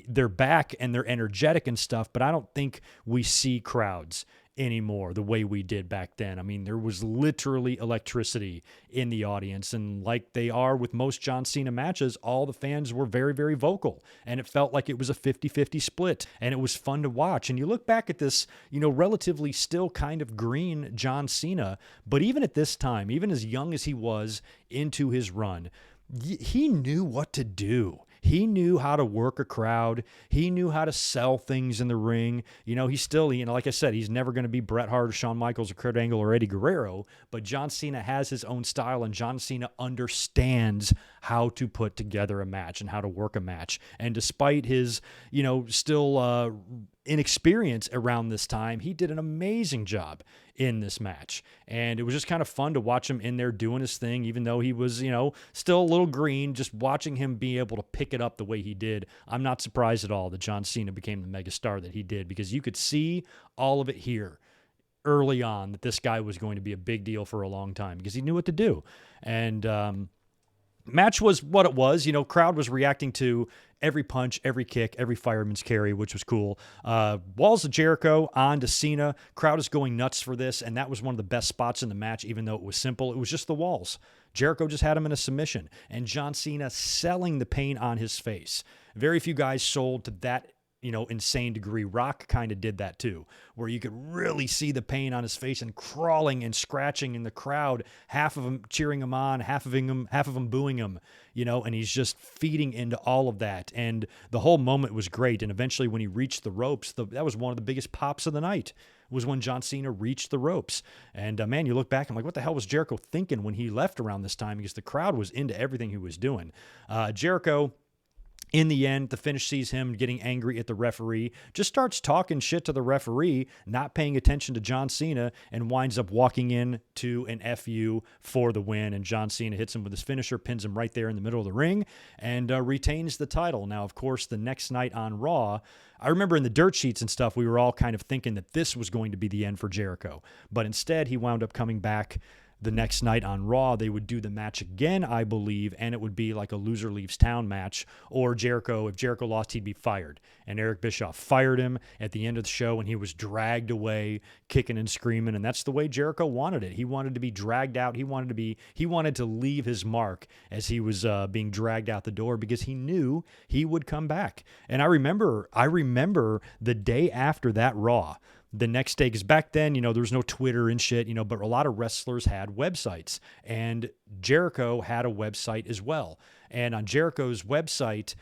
they're back and they're energetic and stuff, but I don't think we see crowds anymore the way we did back then. I mean, there was literally electricity in the audience, and like they are with most John Cena matches, all the fans were very, very vocal, and it felt like it was a 50-50 split, and it was fun to watch. And you look back at this, relatively still kind of green John Cena, but even at this time, even as young as he was into his run, he knew what to do. He knew how to work a crowd. He knew how to sell things in the ring. He's still, like I said, he's never going to be Bret Hart or Shawn Michaels or Kurt Angle or Eddie Guerrero, but John Cena has his own style, and John Cena understands how to put together a match and how to work a match. And despite his, still inexperience around this time, he did an amazing job in this match. And it was just kind of fun to watch him in there doing his thing, even though he was, still a little green. Just watching him be able to pick it up the way he did, I'm not surprised at all that John Cena became the megastar that he did, because you could see all of it here early on that this guy was going to be a big deal for a long time because he knew what to do. And match was what it was. Crowd was reacting to every punch, every kick, every fireman's carry, which was cool. Walls of Jericho on to Cena. Crowd is going nuts for this, and that was one of the best spots in the match, even though it was simple. It was just the walls. Jericho just had him in a submission, and John Cena selling the pain on his face. Very few guys sold to that insane degree. Rock kind of did that too, where you could really see the pain on his face and crawling and scratching in the crowd, half of them cheering him on, half of them booing him, and he's just feeding into all of that. And the whole moment was great. And eventually when he reached the ropes, that was one of the biggest pops of the night, was when John Cena reached the ropes. And man, you look back, I'm like, what the hell was Jericho thinking when he left around this time? Because the crowd was into everything he was doing. Jericho, in the end, the finish sees him getting angry at the referee, just starts talking shit to the referee, not paying attention to John Cena, and winds up walking in to an FU for the win. And John Cena hits him with his finisher, pins him right there in the middle of the ring, and retains the title. Now, of course, the next night on Raw, I remember in the dirt sheets and stuff, we were all kind of thinking that this was going to be the end for Jericho. But instead, he wound up coming back the next night on Raw. They would do the match again, I believe, and it would be like a loser leaves town match, or if Jericho lost, he'd be fired. And Eric Bischoff fired him at the end of the show, and he was dragged away, kicking and screaming, and that's the way Jericho wanted it. He wanted to be dragged out. He wanted to leave his mark as he was being dragged out the door, because he knew he would come back. And I remember the day after that Raw, the next day, because back then, there was no Twitter and shit, but a lot of wrestlers had websites, and Jericho had a website as well. And on Jericho's website,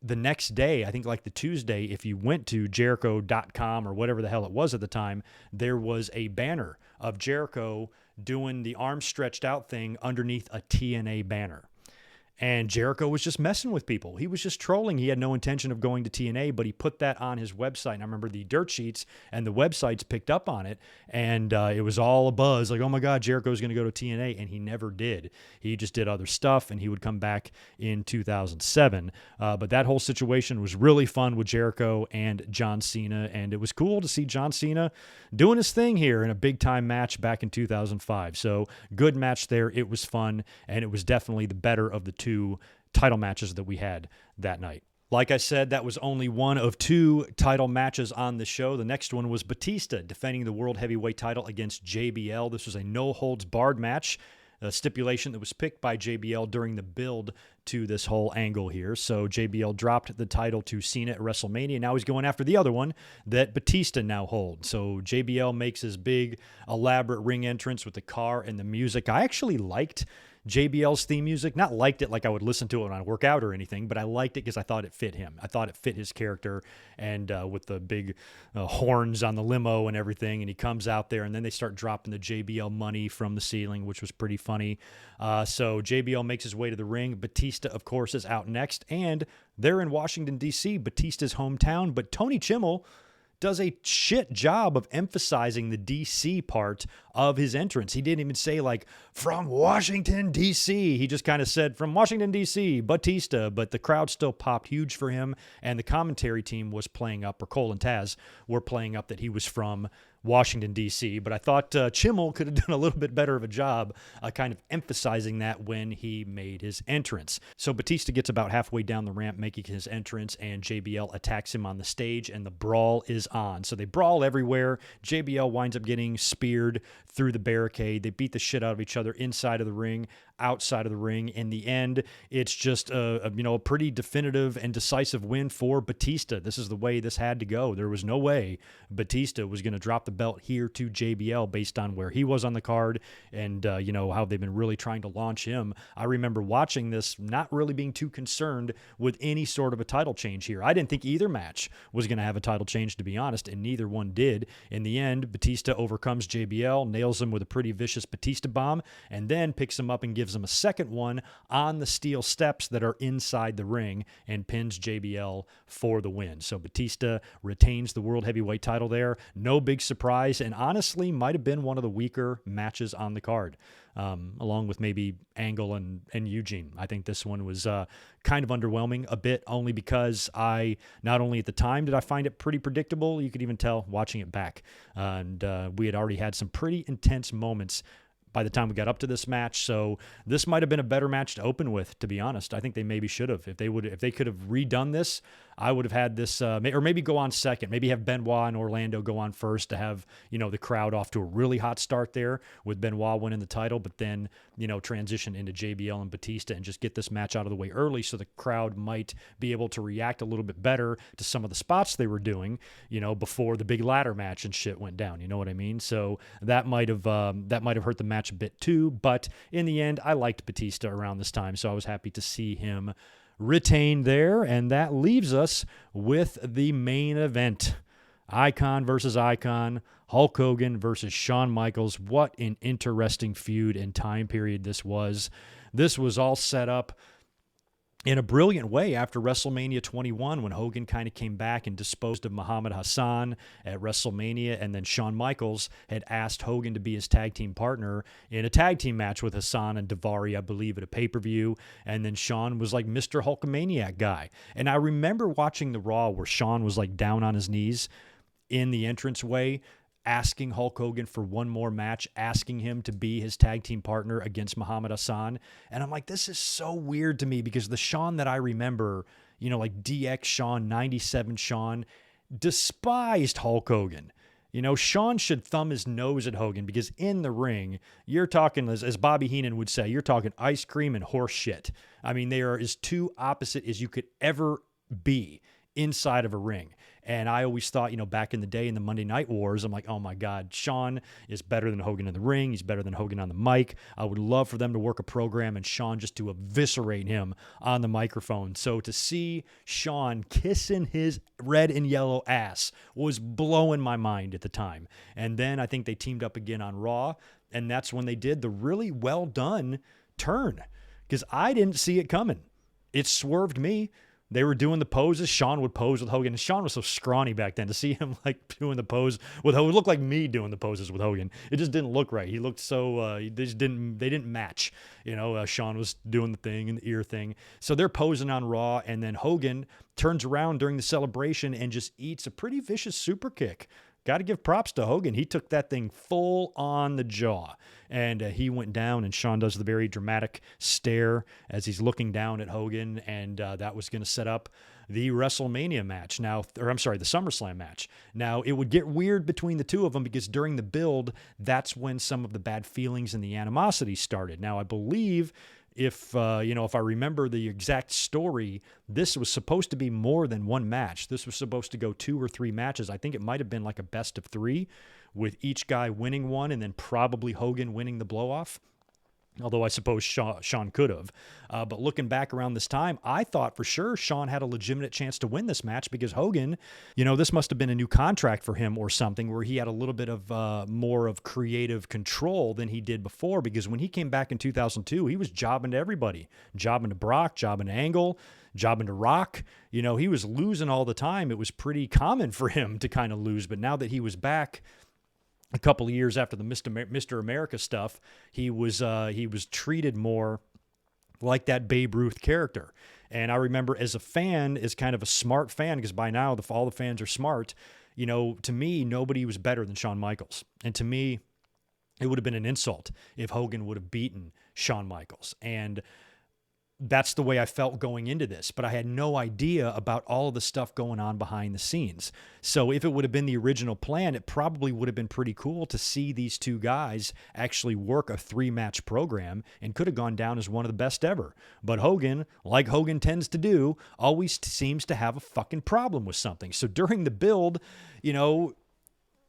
the next day, I think like the Tuesday, if you went to Jericho.com or whatever the hell it was at the time, there was a banner of Jericho doing the arm stretched out thing underneath a TNA banner. And Jericho was just messing with people. He was just trolling. He had no intention of going to TNA, but he put that on his website. And I remember the dirt sheets and the websites picked up on it, and it was all a buzz. Like, oh my God, Jericho's going to go to TNA, and he never did. He just did other stuff, and he would come back in 2007. But that whole situation was really fun with Jericho and John Cena, and it was cool to see John Cena doing his thing here in a big-time match back in 2005. So good match there. It was fun, and it was definitely the better of the two title matches that we had that night. Like I said, that was only one of two title matches on the show. The next one was Batista defending the World Heavyweight title against JBL. This was a no-holds-barred match, a stipulation that was picked by JBL during the build to this whole angle here. So JBL dropped the title to Cena at WrestleMania. Now he's going after the other one that Batista now holds. So JBL makes his big, elaborate ring entrance with the car and the music. I actually liked JBL's theme music. Not liked it like I would listen to it when I work out or anything, but I liked it because I thought it fit him. I thought it fit his character, and with the big horns on the limo and everything, and he comes out there, and then they start dropping the JBL money from the ceiling, which was pretty funny. So JBL makes his way to the ring. Batista, of course, is out next, and they're in Washington, D.C., Batista's hometown, but Tony Chimmel does a shit job of emphasizing the D.C. part of his entrance. He didn't even say, like, from Washington, D.C. He just kind of said, from Washington, D.C., Batista, but the crowd still popped huge for him, and the commentary team was playing up, or Cole and Taz were playing up that he was from Washington, D.C., but I thought Chimmel could have done a little bit better of a job kind of emphasizing that when he made his entrance. So Batista gets about halfway down the ramp making his entrance, and JBL attacks him on the stage, and the brawl is on. So they brawl everywhere. JBL winds up getting speared through the barricade. They beat the shit out of each other inside of the ring, outside of the ring. In the end, it's just a pretty definitive and decisive win for Batista. This is the way this had to go. There was no way Batista was going to drop the belt here to JBL based on where he was on the card and how they've been really trying to launch him. I remember watching this, not really being too concerned with any sort of a title change here. I didn't think either match was going to have a title change, to be honest, and neither one did. In the end, Batista overcomes JBL, nails him with a pretty vicious Batista bomb, and then picks him up and gives him a second one on the steel steps that are inside the ring and pins JBL for the win. So Batista retains the World Heavyweight title there. No big surprise, and honestly might have been one of the weaker matches on the card. Along with maybe Angle and Eugene. I think this one was kind of underwhelming a bit, only because not only at the time did I find it pretty predictable, you could even tell watching it back. And we had already had some pretty intense moments by the time we got up to this match. So this might have been a better match to open with, to be honest. I think they maybe should have. If they could have redone this, I would have had this, or maybe go on second. Maybe have Benoit and Orlando go on first to have, the crowd off to a really hot start there with Benoit winning the title, but then, transition into JBL and Batista and just get this match out of the way early so the crowd might be able to react a little bit better to some of the spots they were doing, before the big ladder match and shit went down. You know what I mean? So that might have hurt the match a bit too, but in the end, I liked Batista around this time, so I was happy to see him retain there, and that leaves us with the main event. Icon versus Icon, Hulk Hogan versus Shawn Michaels. What an interesting feud and time period this was. This was all set up in a brilliant way after WrestleMania 21, when Hogan kind of came back and disposed of Muhammad Hassan at WrestleMania, and then Shawn Michaels had asked Hogan to be his tag team partner in a tag team match with Hassan and Daivari, I believe, at a pay-per-view, and then Shawn was like Mr. Hulkamaniac guy. And I remember watching the Raw where Shawn was like down on his knees in the entranceway, asking Hulk Hogan for one more match, asking him to be his tag team partner against Muhammad Hassan. And I'm like, this is so weird to me, because the Shawn that I remember, like DX Shawn, 97 Shawn, despised Hulk Hogan. Shawn should thumb his nose at Hogan, because in the ring, you're talking, as Bobby Heenan would say, you're talking ice cream and horse shit. I mean, they are as two opposite as you could ever be inside of a ring. And I always thought, back in the day in the Monday Night Wars, I'm like, oh my God, Shawn is better than Hogan in the ring. He's better than Hogan on the mic. I would love for them to work a program and Shawn just to eviscerate him on the microphone. So to see Shawn kissing his red and yellow ass was blowing my mind at the time. And then I think they teamed up again on Raw, and that's when they did the really well done turn, because I didn't see it coming. It swerved me. They were doing the poses. Shawn would pose with Hogan. And Shawn was so scrawny back then. To see him like doing the pose with Hogan, it looked like me doing the poses with Hogan. It just didn't look right. He looked so, they didn't match. Shawn was doing the thing and the ear thing. So they're posing on Raw, and then Hogan turns around during the celebration and just eats a pretty vicious super kick. Got to give props to Hogan. He took that thing full on the jaw, and he went down, and Shawn does the very dramatic stare as he's looking down at Hogan, and that was going to set up the WrestleMania match the SummerSlam match. Now, it would get weird between the two of them, because during the build, that's when some of the bad feelings and the animosity started. Now, I believe if I remember the exact story, this was supposed to be more than one match. This was supposed to go 2 or 3 matches. I think it might have been like a best of 3, with each guy winning one and then probably Hogan winning the blow-off. Although I suppose Shawn could have. But looking back around this time, I thought for sure Shawn had a legitimate chance to win this match, because Hogan, this must have been a new contract for him or something, where he had a little bit of more of creative control than he did before. Because when he came back in 2002, he was jobbing to everybody. Jobbing to Brock, jobbing to Angle, jobbing to Rock. He was losing all the time. It was pretty common for him to kind of lose. But now that he was back, a couple of years after the Mr. America stuff, he was treated more like that Babe Ruth character. And I remember as a fan, as kind of a smart fan, because by now all the fans are smart, to me, nobody was better than Shawn Michaels. And to me, it would have been an insult if Hogan would have beaten Shawn Michaels. And that's the way I felt going into this, but I had no idea about all of the stuff going on behind the scenes. So if it would have been the original plan, it probably would have been pretty cool to see these two guys actually work a 3-match program, and could have gone down as one of the best ever. But Hogan, like Hogan tends to do, always seems to have a fucking problem with something. So during the build,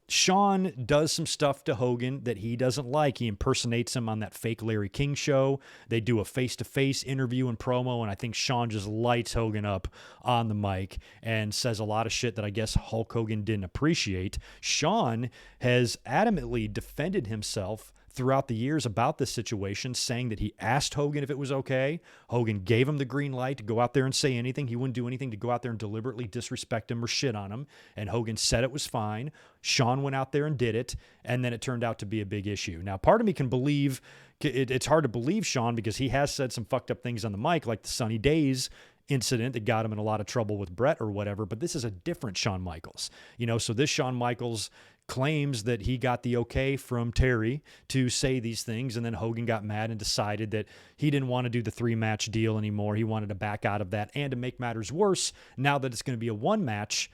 Shawn does some stuff to Hogan that he doesn't like. He impersonates him on that fake Larry King show. They do a face-to-face interview and promo, and I think Shawn just lights Hogan up on the mic and says a lot of shit that I guess Hulk Hogan didn't appreciate. Shawn has adamantly defended himself throughout the years about this situation, saying that he asked Hogan if it was okay. Hogan gave him the green light to go out there and say anything. He wouldn't do anything to go out there and deliberately disrespect him or shit on him. And Hogan said it was fine. Shawn went out there and did it, and then it turned out to be a big issue. Now, part of me can believe, it's hard to believe Shawn because he has said some fucked up things on the mic, like the Sunny Days incident that got him in a lot of trouble with Brett or whatever, but this is a different Shawn Michaels. So this Shawn Michaels claims that he got the okay from Terry to say these things, and then Hogan got mad and decided that he didn't want to do the 3-match deal anymore. He wanted to back out of that, and to make matters worse, now that it's going to be a 1-match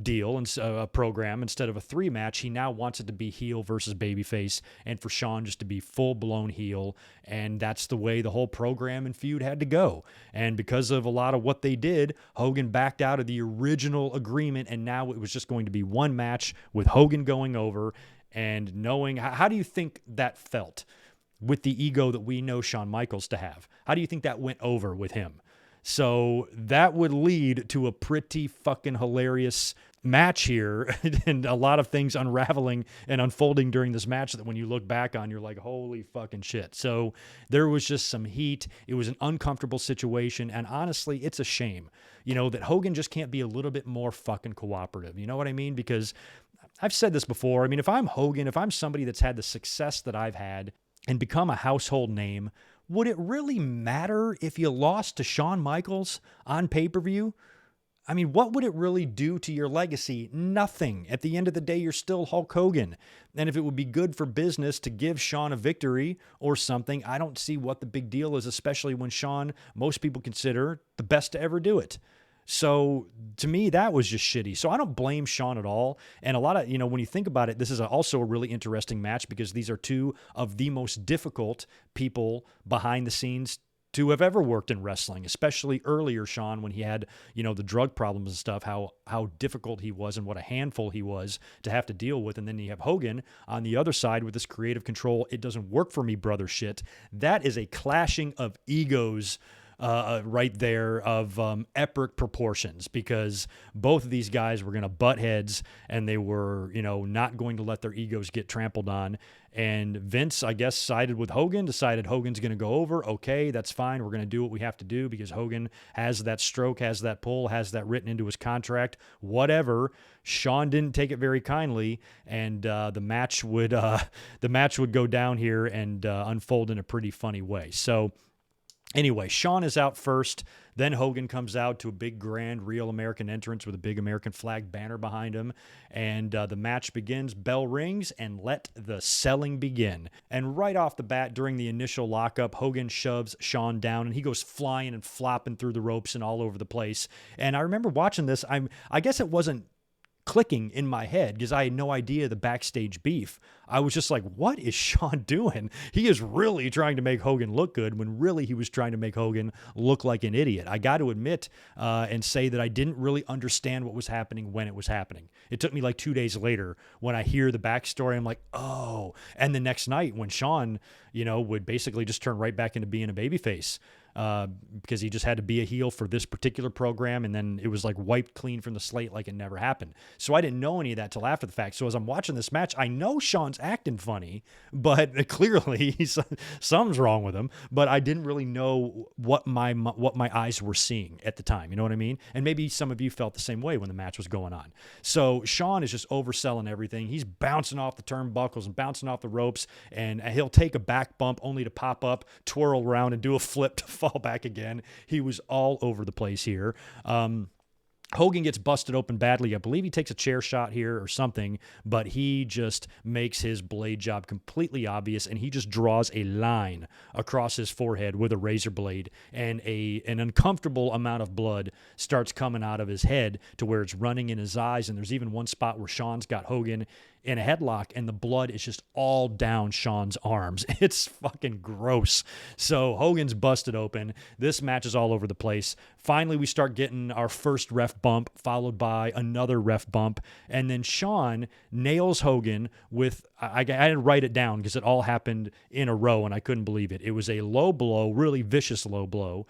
deal and a program instead of a 3-match, he now wants it to be heel versus babyface, and for Shawn just to be full-blown heel, and that's the way the whole program and feud had to go. And because of a lot of what they did, Hogan backed out of the original agreement, and now it was just going to be 1 match with Hogan going over. And knowing, how do you think that felt with the ego that we know Shawn Michaels to have? How do you think that went over with him? So that would lead to a pretty fucking hilarious match here and a lot of things unraveling and unfolding during this match that when you look back on, you're like, holy fucking shit. So there was just some heat. It was an uncomfortable situation. And honestly, it's a shame, that Hogan just can't be a little bit more fucking cooperative. You know what I mean? Because I've said this before. I mean, if I'm Hogan, if I'm somebody that's had the success that I've had and become a household name, would it really matter if you lost to Shawn Michaels on pay-per-view? I mean, what would it really do to your legacy? Nothing. At the end of the day, you're still Hulk Hogan. And if it would be good for business to give Shawn a victory or something, I don't see what the big deal is, especially when Shawn, most people consider the best to ever do it. So to me, that was just shitty. So I don't blame Shawn at all. And a lot of, when you think about it, this is also a really interesting match because these are two of the most difficult people behind the scenes to have ever worked in wrestling, especially earlier Shawn when he had, the drug problems and stuff, how difficult he was and what a handful he was to have to deal with. And then you have Hogan on the other side with this creative control. It doesn't work for me, brother shit. That is a clashing of egos right there of epic proportions, because both of these guys were going to butt heads and they were, not going to let their egos get trampled on. And Vince, I guess, sided with Hogan, decided Hogan's going to go over. Okay, that's fine. We're going to do what we have to do because Hogan has that stroke, has that pull, has that written into his contract, whatever. Shawn didn't take it very kindly, and the match would go down here and unfold in a pretty funny way. So anyway, Shawn is out first. Then Hogan comes out to a big, grand, real American entrance with a big American flag banner behind him. And the match begins, bell rings, and let the selling begin. And right off the bat, during the initial lockup, Hogan shoves Shawn down, and he goes flying and flopping through the ropes and all over the place. And I remember watching this. I guess it wasn't clicking in my head because I had no idea the backstage beef. I was just like, what is Shawn doing? He is really trying to make Hogan look good when really he was trying to make Hogan look like an idiot. I got to admit and say that I didn't really understand what was happening when it was happening. It took me like 2 days later when I hear the backstory. I'm like, oh. And the next night when Shawn, would basically just turn right back into being a babyface. Because he just had to be a heel for this particular program, and then it was like wiped clean from the slate like it never happened. So I didn't know any of that till after the fact. So as I'm watching this match, I know Shawn's acting funny, but clearly something's wrong with him. But I didn't really know what my eyes were seeing at the time. You know what I mean? And maybe some of you felt the same way when the match was going on. So Shawn is just overselling everything. He's bouncing off the turnbuckles and bouncing off the ropes, and he'll take a back bump only to pop up, twirl around, and do a flip to fall back again. He was all over the place here. Hogan gets busted open badly. I believe he takes a chair shot here or something, but he just makes his blade job completely obvious, and he just draws a line across his forehead with a razor blade, and an uncomfortable amount of blood starts coming out of his head to where it's running in his eyes, and there's even one spot where Shawn's got Hogan in a headlock, and the blood is just all down Shawn's arms. It's fucking gross. So Hogan's busted open. This match is all over the place. Finally, we start getting our first ref bump followed by another ref bump. And then Shawn nails Hogan with, I had to write it down because it all happened in a row and I couldn't believe it. It was a low blow, really vicious low blow,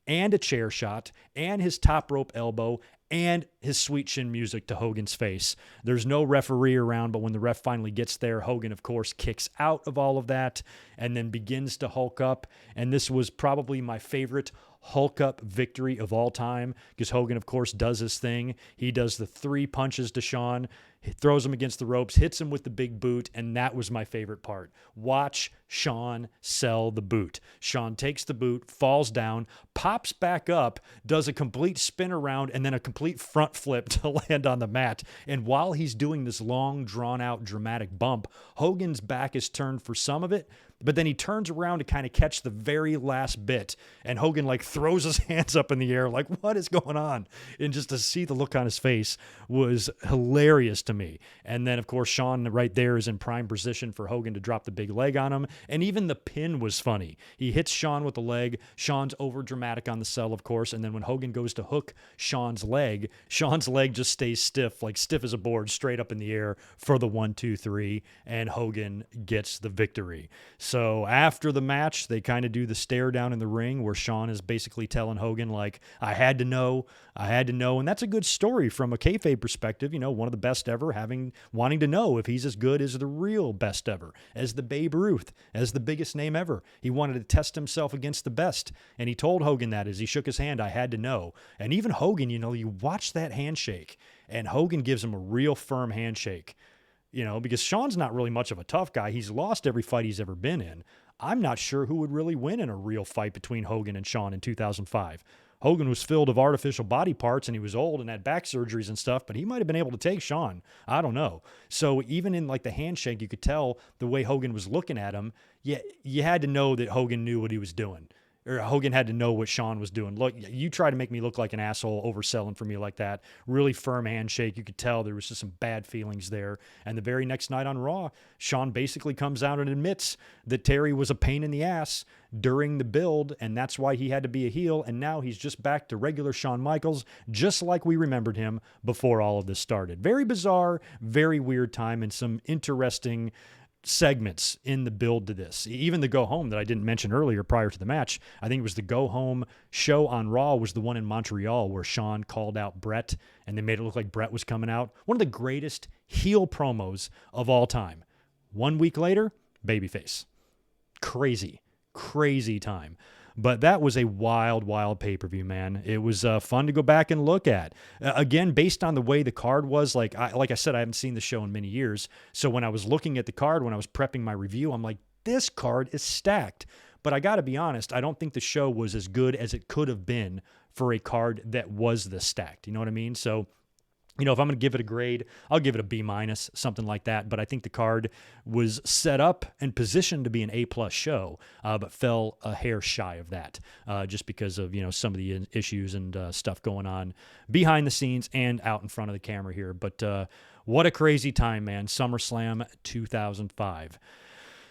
and a chair shot, and his top rope elbow, and his sweet chin music to Hogan's face. There's no referee around, but when the ref finally gets there, Hogan, of course, kicks out of all of that and then begins to Hulk up. And this was probably my favorite Hulk up victory of all time because Hogan, of course, does his thing. He does the 3 punches to Shawn. He throws him against the ropes, hits him with the big boot, and that was my favorite part. Watch Shawn sell the boot. Shawn takes the boot, falls down, pops back up, does a complete spin around, and then a complete front flip to land on the mat. And while he's doing this long, drawn-out, dramatic bump, Hogan's back is turned for some of it, but then he turns around to kind of catch the very last bit, and Hogan like throws his hands up in the air like, what is going on? And just to see the look on his face was hilarious to me. And then, of course, Shawn right there is in prime position for Hogan to drop the big leg on him, and even the pin was funny. He hits Shawn with the leg. Shawn's over dramatic on the sell, of course, and then when Hogan goes to hook Shawn's leg just stays stiff, like stiff as a board, straight up in the air for the 1, 2, 3, and Hogan gets the victory. So after the match, they kind of do the stare down in the ring where Shawn is basically telling Hogan, like, I had to know. And that's a good story from a kayfabe perspective, one of the best ever, wanting to know if he's as good as the real best ever, as the Babe Ruth, as the biggest name ever. He wanted to test himself against the best. And he told Hogan that as he shook his hand, I had to know. And even Hogan, you watch that handshake and Hogan gives him a real firm handshake. Because Shawn's not really much of a tough guy. He's lost every fight he's ever been in. I'm not sure who would really win in a real fight between Hogan and Shawn in 2005. Hogan was filled of artificial body parts and he was old and had back surgeries and stuff, but he might have been able to take Shawn. I don't know. So even in like the handshake, you could tell the way Hogan was looking at him. You had to know that Hogan knew what he was doing. Or Hogan had to know what Shawn was doing. Look, you try to make me look like an asshole overselling for me like that. Really firm handshake. You could tell there was just some bad feelings there. And the very next night on Raw, Shawn basically comes out and admits that Terry was a pain in the ass during the build, and that's why he had to be a heel. And now he's just back to regular Shawn Michaels, just like we remembered him before all of this started. Very bizarre, very weird time, and some interesting segments in the build to this. Even the go home that I didn't mention earlier prior to the match, I think it was the go home show on Raw was the one in Montreal where Shawn called out Brett and they made it look like Brett was coming out. One of the greatest heel promos of all time. 1 week later, babyface. Crazy time. But that was a wild, wild pay-per-view, man. It was fun to go back and look at. Again, based on the way the card was, like I said, I haven't seen the show in many years. So when I was looking at the card, when I was prepping my review, I'm like, this card is stacked. But I got to be honest, I don't think the show was as good as it could have been for a card that was this stacked. You know what I mean? So, if I'm going to give it a grade, I'll give it a B-, something like that. But I think the card was set up and positioned to be an A+ show, but fell a hair shy of that just because of, some of the issues and stuff going on behind the scenes and out in front of the camera here. But what a crazy time, man. SummerSlam 2005.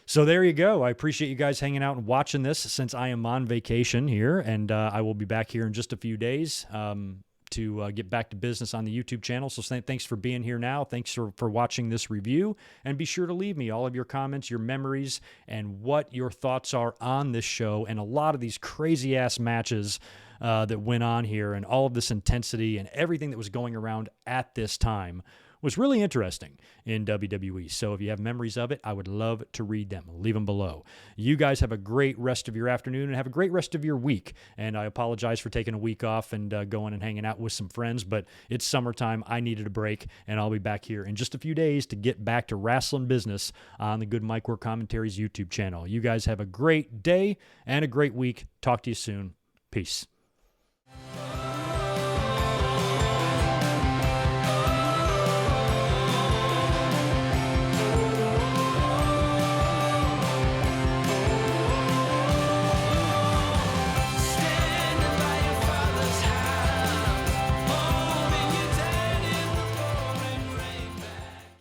So there you go. I appreciate you guys hanging out and watching this since I am on vacation here, and I will be back here in just a few days. To get back to business on the YouTube channel. So thanks for being here now. Thanks for watching this review. And be sure to leave me all of your comments, your memories, and what your thoughts are on this show and a lot of these crazy-ass matches that went on here and all of this intensity and everything that was going around at this time was really interesting in WWE. So if you have memories of it, I would love to read them. Leave them below. You guys have a great rest of your afternoon and have a great rest of your week. And I apologize for taking a week off and going and hanging out with some friends, but it's summertime. I needed a break, and I'll be back here in just a few days to get back to wrestling business on the Good Mike Work Commentaries YouTube channel. You guys have a great day and a great week. Talk to you soon. Peace.